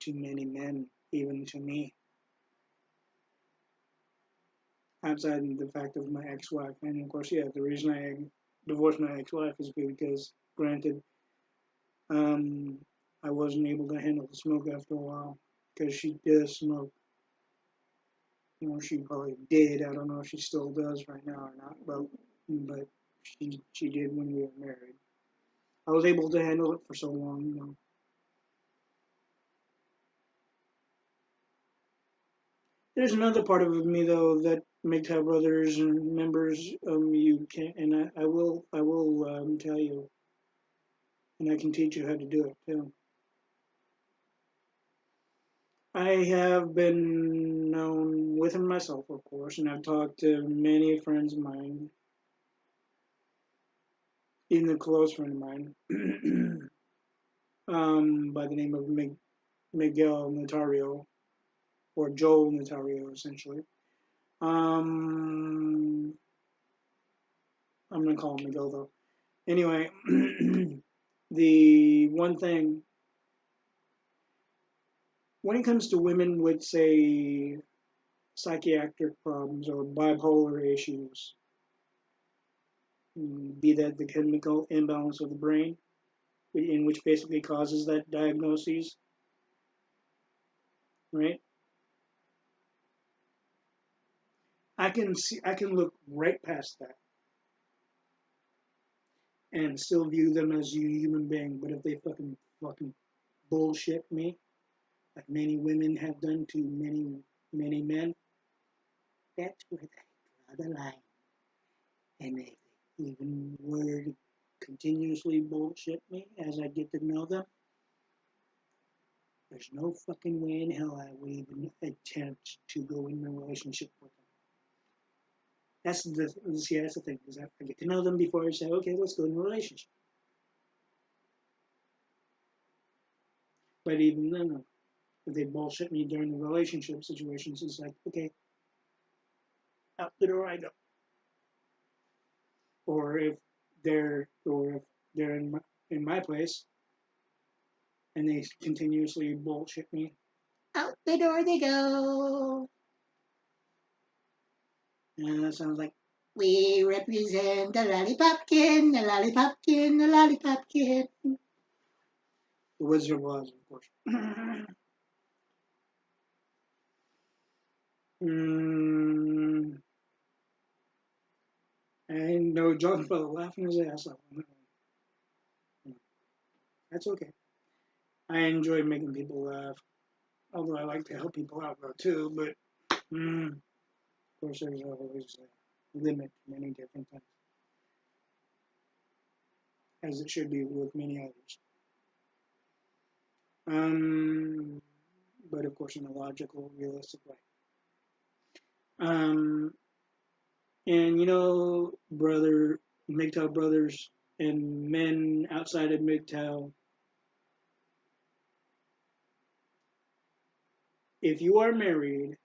to many men, even to me. Outside of the fact of my ex-wife, and of course, yeah, the reason I divorced my ex-wife is because, granted, um, I wasn't able to handle the smoke after a while because she does smoke. You know, she probably did. I don't know if she still does right now or not, but she did when we were married. I was able to handle it for so long, you know. There's another part of me though that MGTOW brothers and members, you can, and I will tell you, and I can teach you how to do it too. I have been known within myself, of course, and I've talked to many friends of mine, even a close friend of mine, by the name of Miguel Notario, or Joel Notario, essentially. Um, I'm gonna call him Miguel though. Anyway, the one thing when it comes to women with say psychiatric problems or bipolar issues, be that the chemical imbalance of the brain, in which basically causes that diagnosis, right? I can look right past that and still view them as a human being. But if they fucking bullshit me, like many women have done to many men, that's where they draw the line. And if they even were to continuously bullshit me as I get to know them, there's no fucking way in hell I would even attempt to go in a relationship with them. That's the thing, is that I get to know them before I say, okay, let's go in a relationship. But even then, if they bullshit me during the relationship situations, it's like, okay, out the door I go. Or if they're in my place and they continuously bullshit me, out the door they go. And that sounds like, we represent the lollipopkin, the lollipopkin, the lollipopkin. The Wizard of Oz, of course. mm, and no, John Fellow laughing his ass off. That's okay. I enjoy making people laugh, although I like to help people out though too. But of course, there's always a limit to many different things, as it should be with many others. Um, but of course, in a logical, realistic way. Um, and MGTOW brothers and men outside of MGTOW, if you are married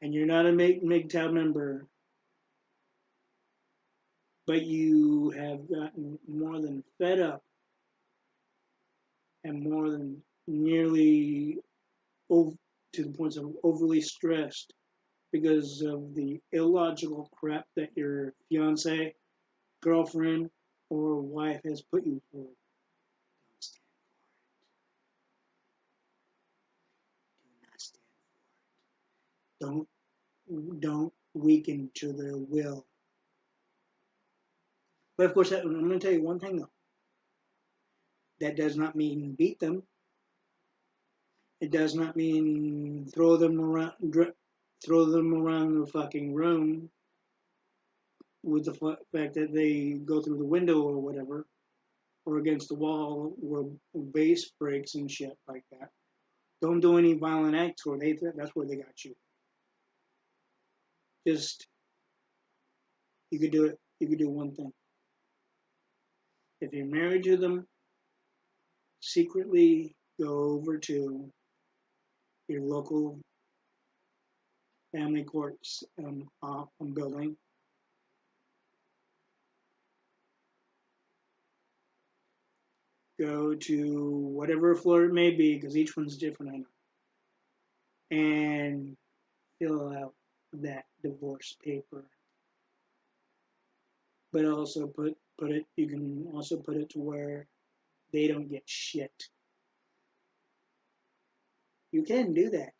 and you're not a MGTOW member, but you have gotten more than fed up and more than nearly over, to the point of overly stressed because of the illogical crap that your fiance, girlfriend, or wife has put you through. Don't don't weaken to their will. But of course, I'm going to tell you one thing though. That does not mean beat them. It does not mean throw them around the fucking room with the fact that they go through the window or whatever, or against the wall where vase breaks and shit like that. Don't do any violent acts where that's where they got you. Just you could do it. You could do one thing. If you're married to them, secretly go over to your local family courts building. Go to whatever floor it may be, because each one's different, I know, and fill out that divorce paper. But also put it. You can also put it to where they don't get shit. You can do that.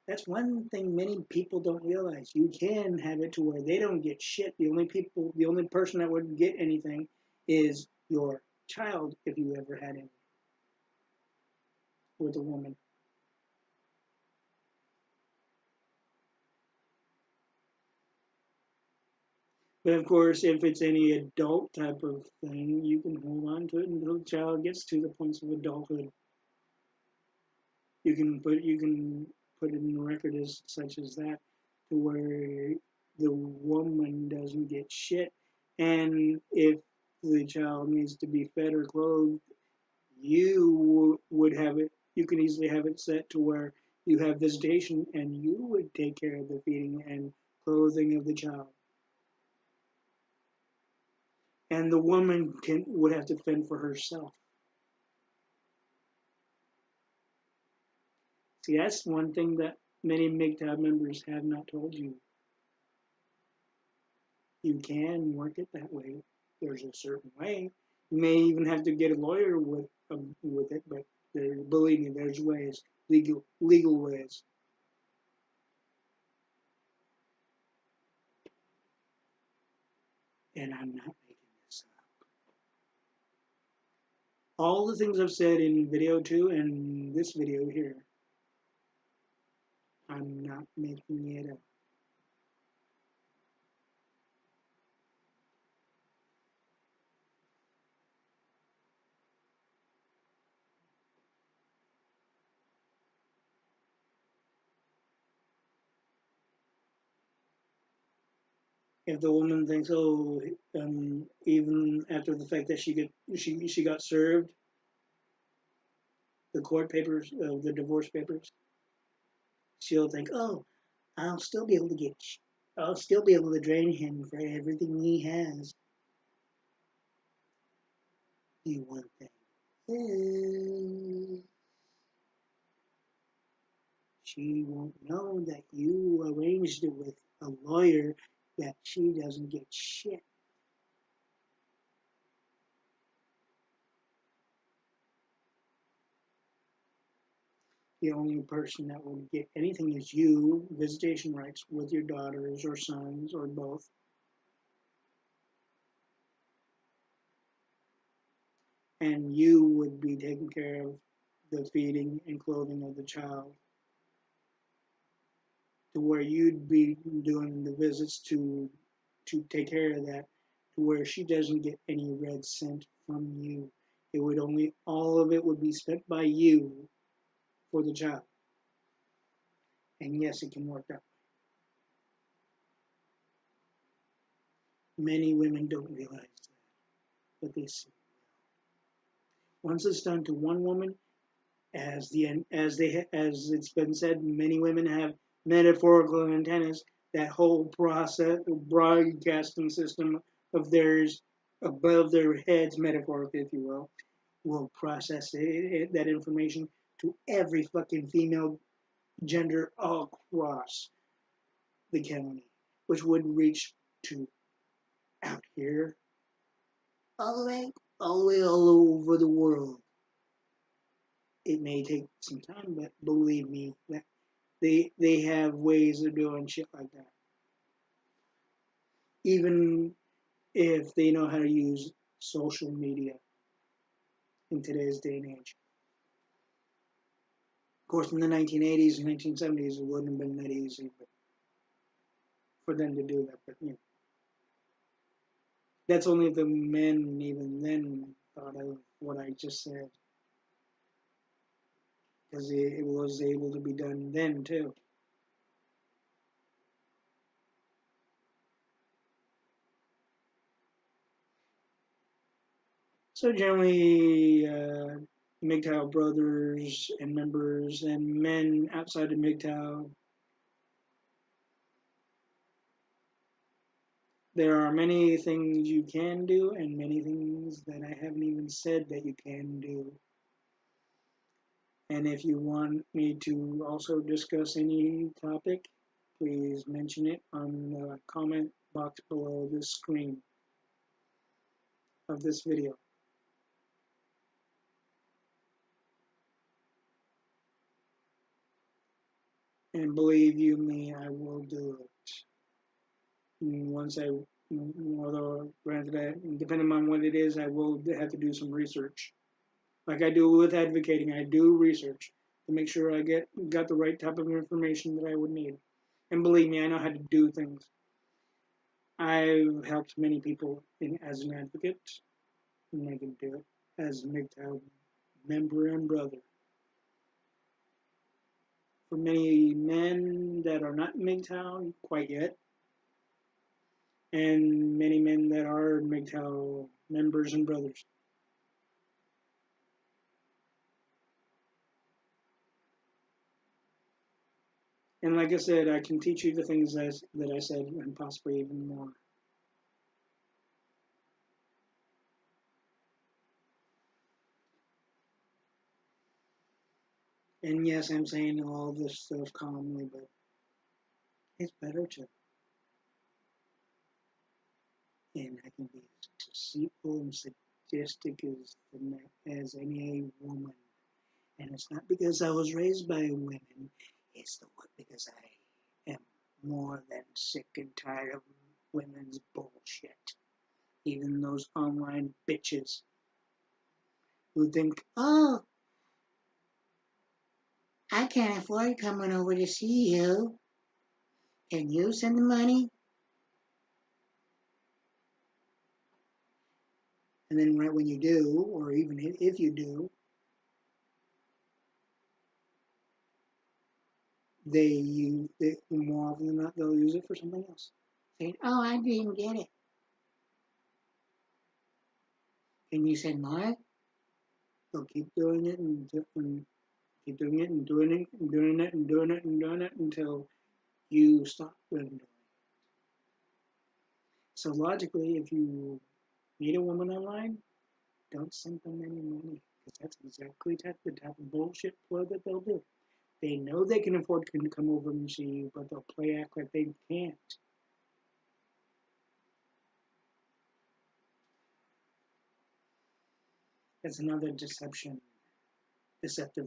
That's one thing many people don't realize. You can have it to where they don't get shit. The only person that would get anything is your child, if you ever had any with a woman. But of course, if it's any adult type of thing, you can hold on to it until the child gets to the points of adulthood. You can put it in the record as such as that, to where the woman doesn't get shit, and if the child needs to be fed or clothed, you would have it. You can easily have it set to where you have visitation, and you would take care of the feeding and clothing of the child. and the woman would have to fend for herself. See, that's one thing that many MGTOW members have not told you. You can work it that way. There's a certain way. You may even have to get a lawyer with it, but believe me, there's ways, legal ways. And I'm not making this up. All the things I've said in video 2 and this video here, I'm not making it up. If the woman thinks, oh, even after the fact that she got served the court papers, the divorce papers, she'll think, oh, I'll still be able to I'll still be able to drain him for everything he has. The one thing is, she won't know that you arranged it with a lawyer that she doesn't get shit. The only person that will get anything is you, visitation rights with your daughters or sons or both. And you would be taking care of the feeding and clothing of the child, to where you'd be doing the visits to take care of that, to where she doesn't get any red cent from you. It would only, all of it would be spent by you for the child. And yes, it can work out. Many women don't realize that, but they see. Once it's done to one woman, as it's been said, many women have metaphorical antennas. That whole process, broadcasting system of theirs above their heads, metaphorically, if you will process that information to every fucking female gender all across the county, which would reach to out here, all over the world. It may take some time, but believe me, that they have ways of doing shit like that. Even if they know how to use social media in today's day and age. Of course, in the 1980s and 1970s, it wouldn't have been that easy for them to do that. But you know, that's only if the men even then thought of what I just said, because it was able to be done then too. So generally, MGTOW brothers and members and men outside of MGTOW, there are many things you can do and many things that I haven't even said that you can do. And if you want me to also discuss any topic, please mention it on the comment box below the screen of this video. And believe you me, I will do it. Once although granted that, depending on what it is, I will have to do some research. Like I do with advocating, I do research to make sure I got the right type of information that I would need. And believe me, I know how to do things. I've helped many people as an advocate, and I can do it as a MGTOW member and brother. For many men that are not MGTOW quite yet, and many men that are MGTOW members and brothers. And like I said, I can teach you the things that I said and possibly even more. And yes, I'm saying all this stuff calmly, but it's better to. And I can be as deceitful and sadistic as any woman. And it's not because I was raised by women. It's because I am more than sick and tired of women's bullshit. Even those online bitches who think, oh, I can't afford coming over to see you. Can you send the money? And then right when you do, or even if you do, more often than not, they'll use it for something else. Saying, oh, I didn't get it. Can you send more? They'll keep doing it and keep doing it and doing it and doing it and doing it and doing it until you stop doing it. So logically, if you meet a woman online, don't send them any money because that's exactly the type of bullshit play that they'll do. They know they can afford to come over and see you, but they'll play act like they can't. That's another deceptive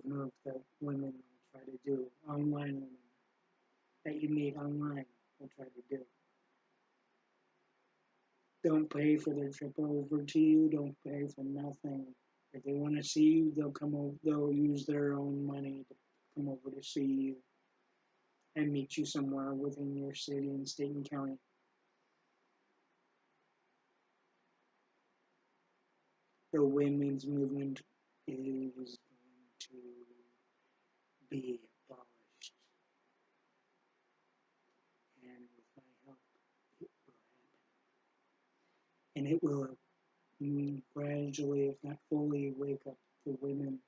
move that women will try to do. Online women that you meet online will try to do. Don't pay for their trip over to you. Don't pay for nothing. If they want to see you, they'll come over. They'll use their own money to come over to see you and meet you somewhere within your city and state and county. The women's movement is going to be abolished, and with my help, it will happen. And it will gradually, if not fully, wake up the women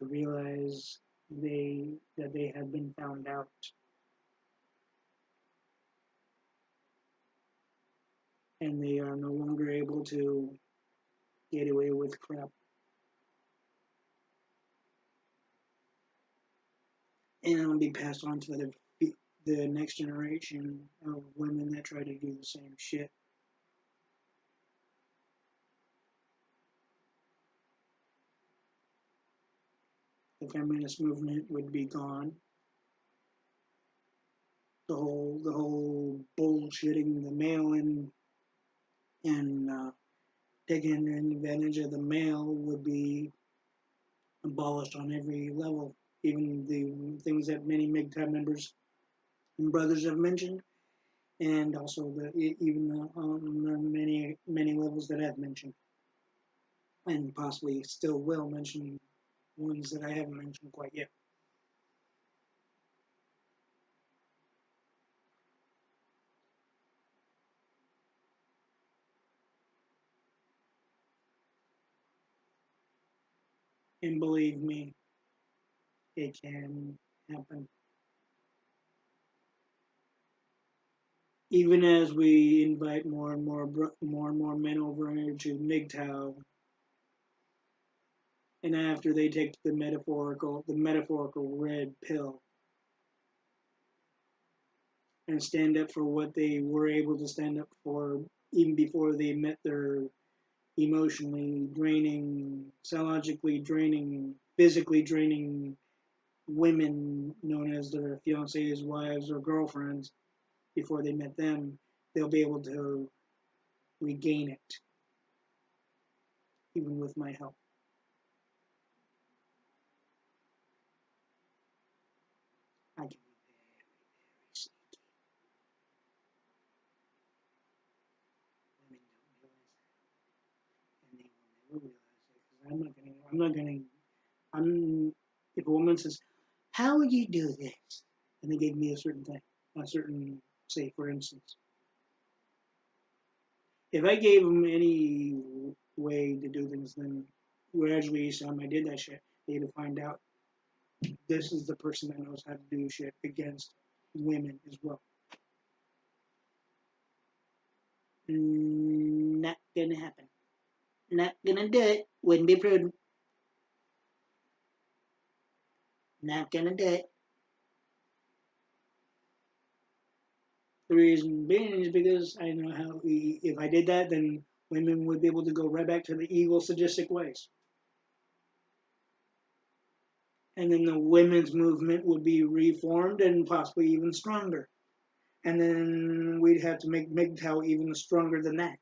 to realize that they have been found out, and they are no longer able to get away with crap. And it'll be passed on to the next generation of women that try to do the same shit. The feminist movement would be gone. The whole bullshitting the male and taking advantage of the male would be abolished on every level. Even the things that many MGTOW members and brothers have mentioned, and also even on the many levels that I've mentioned, and possibly still will mention ones that I haven't mentioned quite yet. And believe me, it can happen. Even as we invite more and more men over to MGTOW, and after they take the metaphorical red pill and stand up for what they were able to stand up for even before they met their emotionally draining, psychologically draining, physically draining women known as their fiancées, wives, or girlfriends before they met them, they'll be able to regain it, even with my help. I can be very sneaky. Women don't realize that, and they will never realize it because if a woman says, how would you do this? And they gave me a certain thing, say, for instance, if I gave them any way to do things, then gradually each time I did that shit, they'd find out this is the person that knows how to do shit against women as well. Not gonna happen. Not gonna do it. Wouldn't be prudent. Not gonna do it. The reason being is because I know how if I did that, then women would be able to go right back to the evil, sadistic ways. And then the women's movement would be reformed and possibly even stronger. And then we'd have to make MGTOW even stronger than that.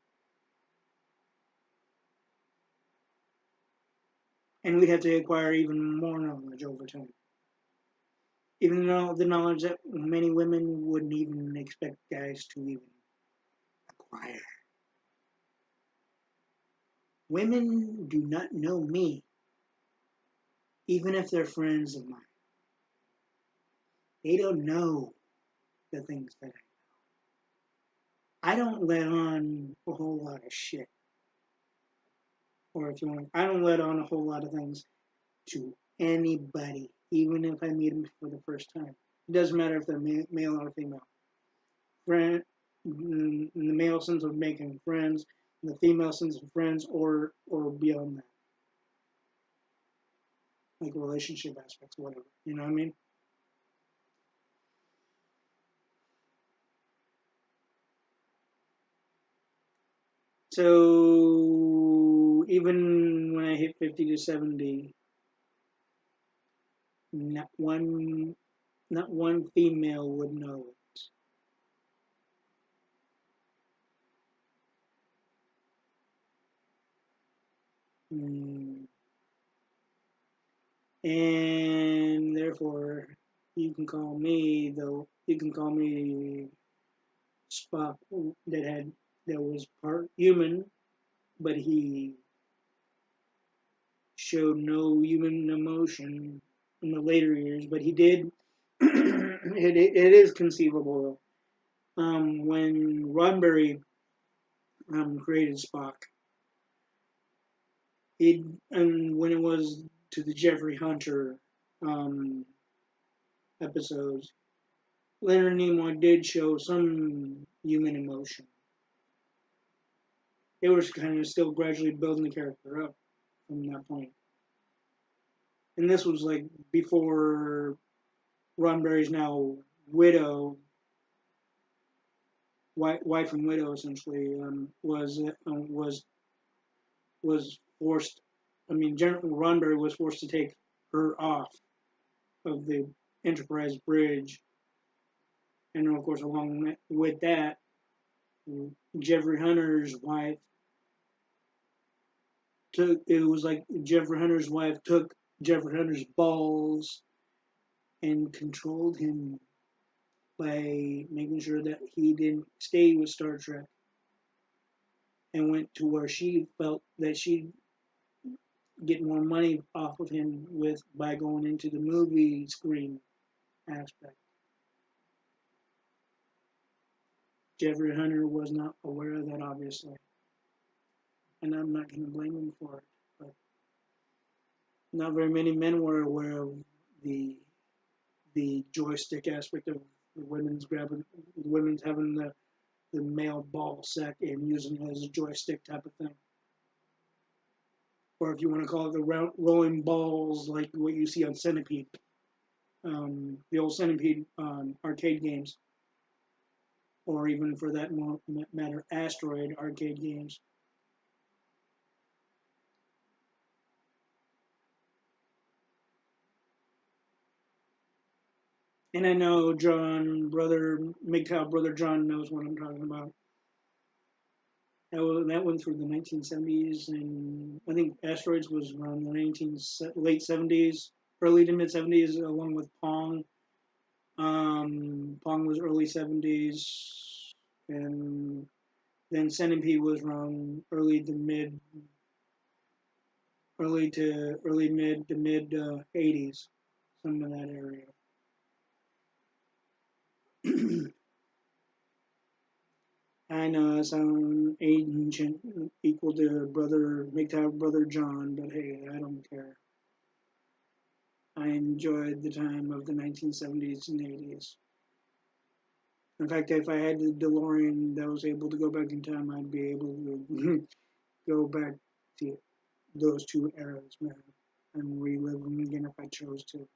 And we'd have to acquire even more knowledge over time. Even though the knowledge that many women wouldn't even expect guys to even acquire. Women do not know me, even if they're friends of mine. They don't know the things that I don't let on a whole lot of shit. Or if you want, I don't let on a whole lot of things to anybody, even if I meet them for the first time. It doesn't matter if they're male or female. Friend, in the male sense of making friends, in the female sense of friends, or beyond that, like relationship aspects, whatever. You know what I mean? So even when I hit 50 to 70, not one not one female would know it. Mm. And therefore, you can call me Spock that was part human, but he showed no human emotion in the later years. But he did. It is conceivable. When Roddenberry created Spock, and when it was to the Jeffrey Hunter um, episodes, Leonard Nimoy did show some human emotion. They were kind of still gradually building the character up from that point. And this was like before Roddenberry's now widow, wife and widow essentially, was forced. I mean, General Roddenberry was forced to take her off of the Enterprise bridge, and of course, along with that, Jeffrey Hunter's wife took. It was like Jeffrey Hunter's wife took Jeffrey Hunter's balls and controlled him by making sure that he didn't stay with Star Trek and went to where she felt that she'd get more money off of him with by going into the movie screen aspect. Jeffrey Hunter was not aware of that, obviously, and I'm not going to blame him for it. But not very many men were aware of the the joystick aspect of the women's having the male ball sack and using it as a joystick type of thing. Or if you want to call it the rolling balls, like what you see on Centipede, the old Centipede arcade games, or even for that matter, Asteroid arcade games. And I know MGTOW brother John knows what I'm talking about. That went through the 1970s, and I think Asteroids was around the late 70s, early to mid 70s, along with Pong. Pong was early 70s, and then Centipede was around early mid to mid 80s, some of that area. I know I sound ancient, equal to brother MGTOW brother John, but hey, I don't care. I enjoyed the time of the 1970s and 80s. In fact, if I had the DeLorean that was able to go back in time, I'd be able to go back to those two eras, man, and relive them again if I chose to.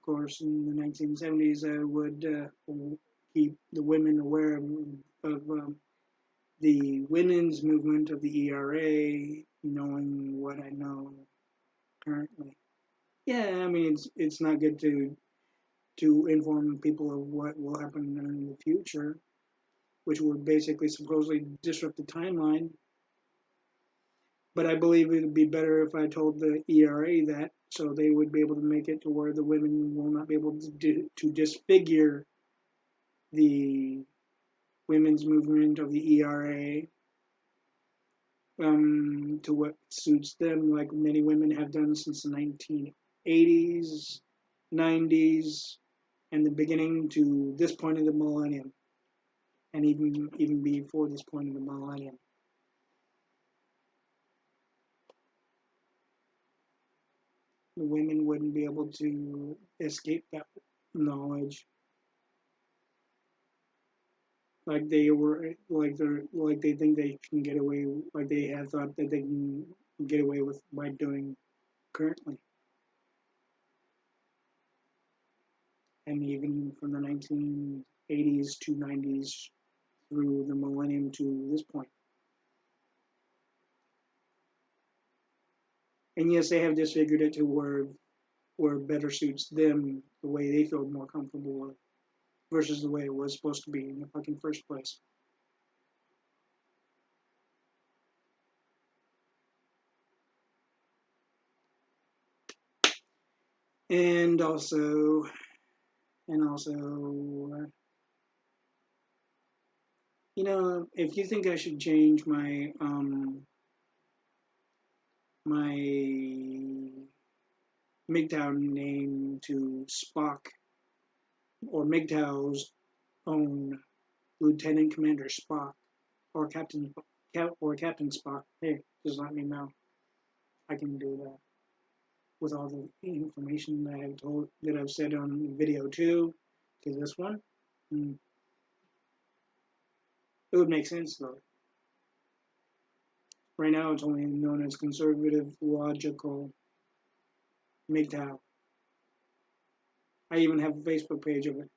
course, in the 1970s, I would keep the women aware of the women's movement of the ERA, knowing what I know currently. Yeah, I mean it's not good to inform people of what will happen in the future, which would basically supposedly disrupt the timeline. But I believe it would be better if I told the ERA that, so they would be able to make it to where the women will not be able to disfigure the women's movement of the ERA to what suits them, like many women have done since the 1980s, 90s, and the beginning to this point of the millennium, and even before this point of the millennium. The women wouldn't be able to escape that knowledge, like they think they can get away, like they have thought that they can get away with by doing currently, and even from the 1980s to 90s through the millennium to this point. And yes, they have disfigured it to where it better suits them, the way they feel more comfortable with, versus the way it was supposed to be in the fucking first place. And also, and also, if you think I should change my MGTOW name to Spock, or MGTOW's own Lieutenant Commander Spock, or Captain Spock, hey, just let me know. I can do that with all the information that I've said on video 2 to this one. It would make sense though. Right now, it's only known as Conservative Logical MGTOW. I even have a Facebook page of it,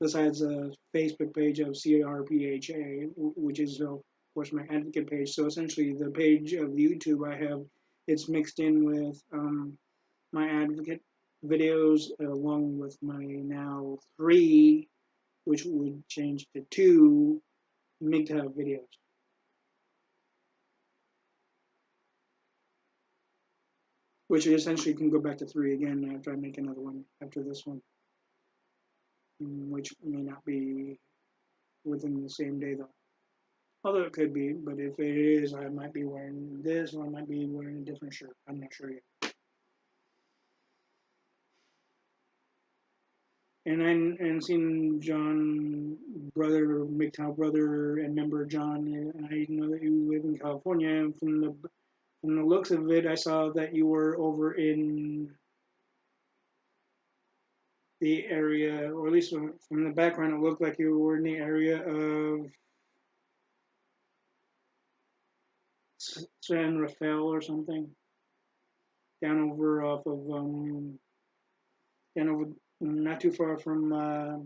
besides a Facebook page of CRPHA, which is, of course, my advocate page. So essentially, the page of YouTube I have, it's mixed in with my advocate videos, along with my now 3, which would change to 2 MGTOW videos. Which essentially can go back to 3 again after I make another one after this one, which may not be within the same day though. Although it could be, but if it is, I might be wearing this, or I might be wearing a different shirt. I'm not sure yet. And seen John, MGTOW brother and member John, and I know that you live in California. And from the looks of it, I saw that you were over in the area, or at least from the background, it looked like you were in the area of San Rafael or something, down over off of down over not too far from a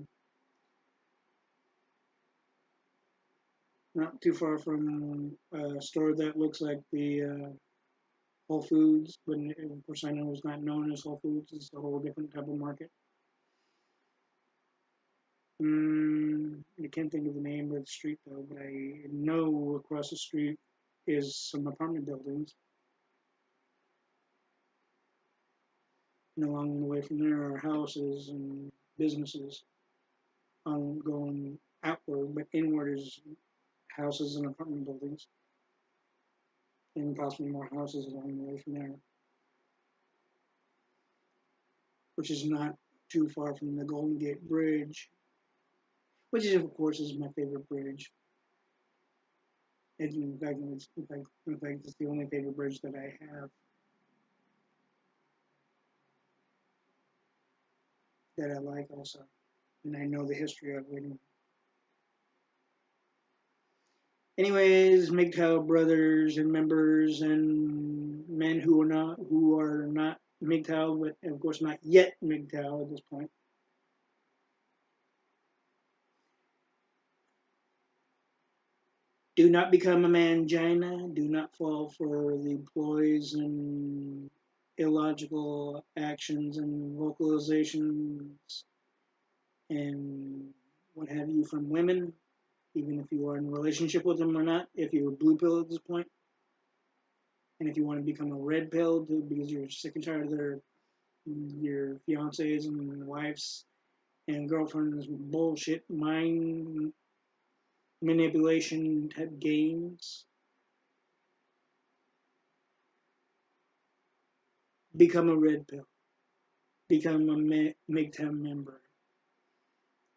store that looks like the Whole Foods, but of course I know it's not known as Whole Foods. It's a whole different type of market. I can't think of the name of the street though, but I know across the street is some apartment buildings. And along the way from there are houses and businesses going outward, but inward is houses and apartment buildings, and possibly more houses along the way from there, which is not too far from the Golden Gate Bridge, which is, of course, is my favorite bridge. And in fact, it's the only favorite bridge that I have that I like also, and I know the history of it. Anyways, MGTOW brothers and members and men who are not MGTOW, but of course not yet MGTOW at this point. Do not become a mangina. Do not fall for the ploys and illogical actions and vocalizations and what have you from women, even if you are in a relationship with them or not, if you're a blue pill at this point, and if you want to become a red pill because you're sick and tired of your fiancés and wives and girlfriends bullshit mind manipulation type games, become a red pill, become a MGTOW member.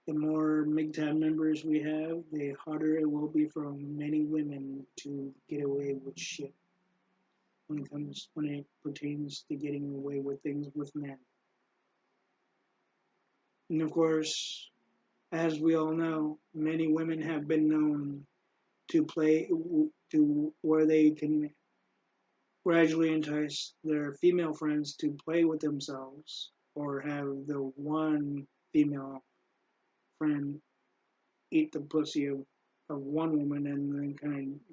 The more MGTOW members we have, the harder it will be for many women to get away with shit when it pertains to getting away with things with men. And of course, as we all know, many women have been known to play to where they can gradually entice their female friends to play with themselves or have the one female friend eat the pussy of one woman and then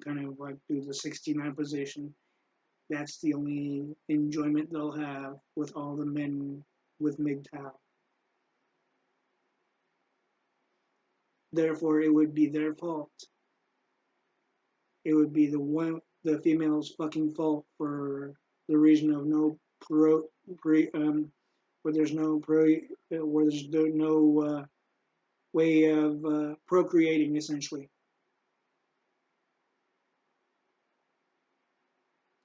kind of like do the 69 position. That's the only enjoyment they'll have with all the men with MGTOW. Therefore, it would be their fault. It would be the female's fucking fault for the reason of no where there's no way of procreating essentially,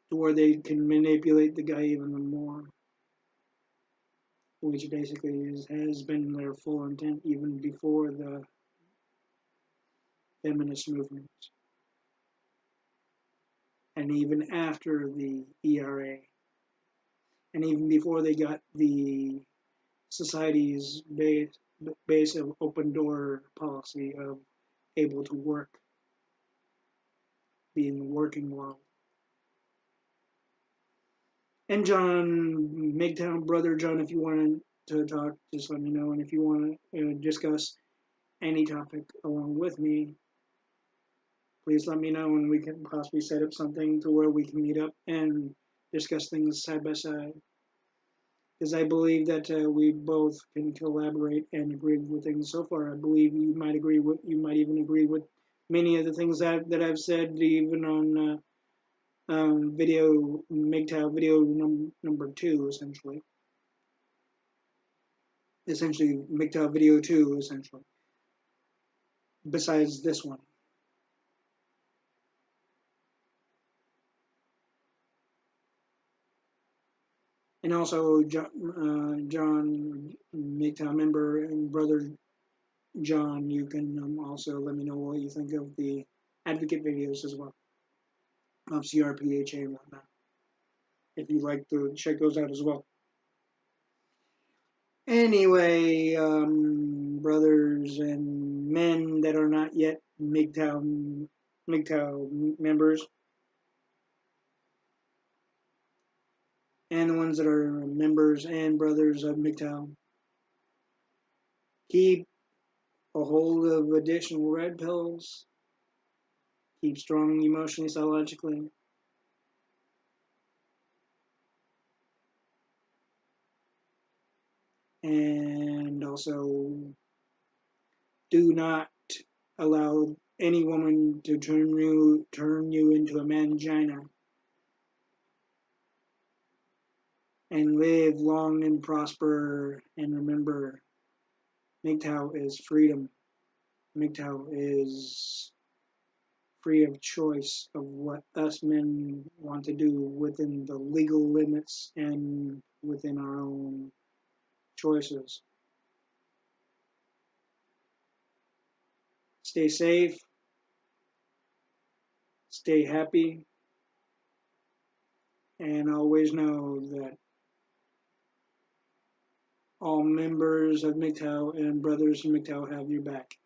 to where they can manipulate the guy even more, which basically has been their full intent even before the feminist movement and even after the ERA and even before they got the society's base of open door policy of able to work, be in the working world. And John, MGTOW brother John, if you wanted to talk, just let me know. And if you want to discuss any topic along with me, please let me know, and we can possibly set up something to where we can meet up and discuss things side by side. Because I believe that we both can collaborate and agree with things so far. I believe you might even agree with many of the things that I've said, even on video MGTOW video number 2, essentially MGTOW video 2, essentially. Besides this one. And also, John MGTOW member and brother John, you can also let me know what you think of the advocate videos as well, of CRPHA and whatnot, if you'd like to check those out as well. Anyway, brothers and men that are not yet MGTOW members, and the ones that are members and brothers of MGTOW, keep a hold of additional red pills, keep strong emotionally, psychologically, and also do not allow any woman to turn you into a mangina, and live long and prosper. And remember, MGTOW is freedom. MGTOW is free of choice of what us men want to do within the legal limits and within our own choices. Stay safe, stay happy, and always know that all members of MGTOW and brothers in MGTOW have your back.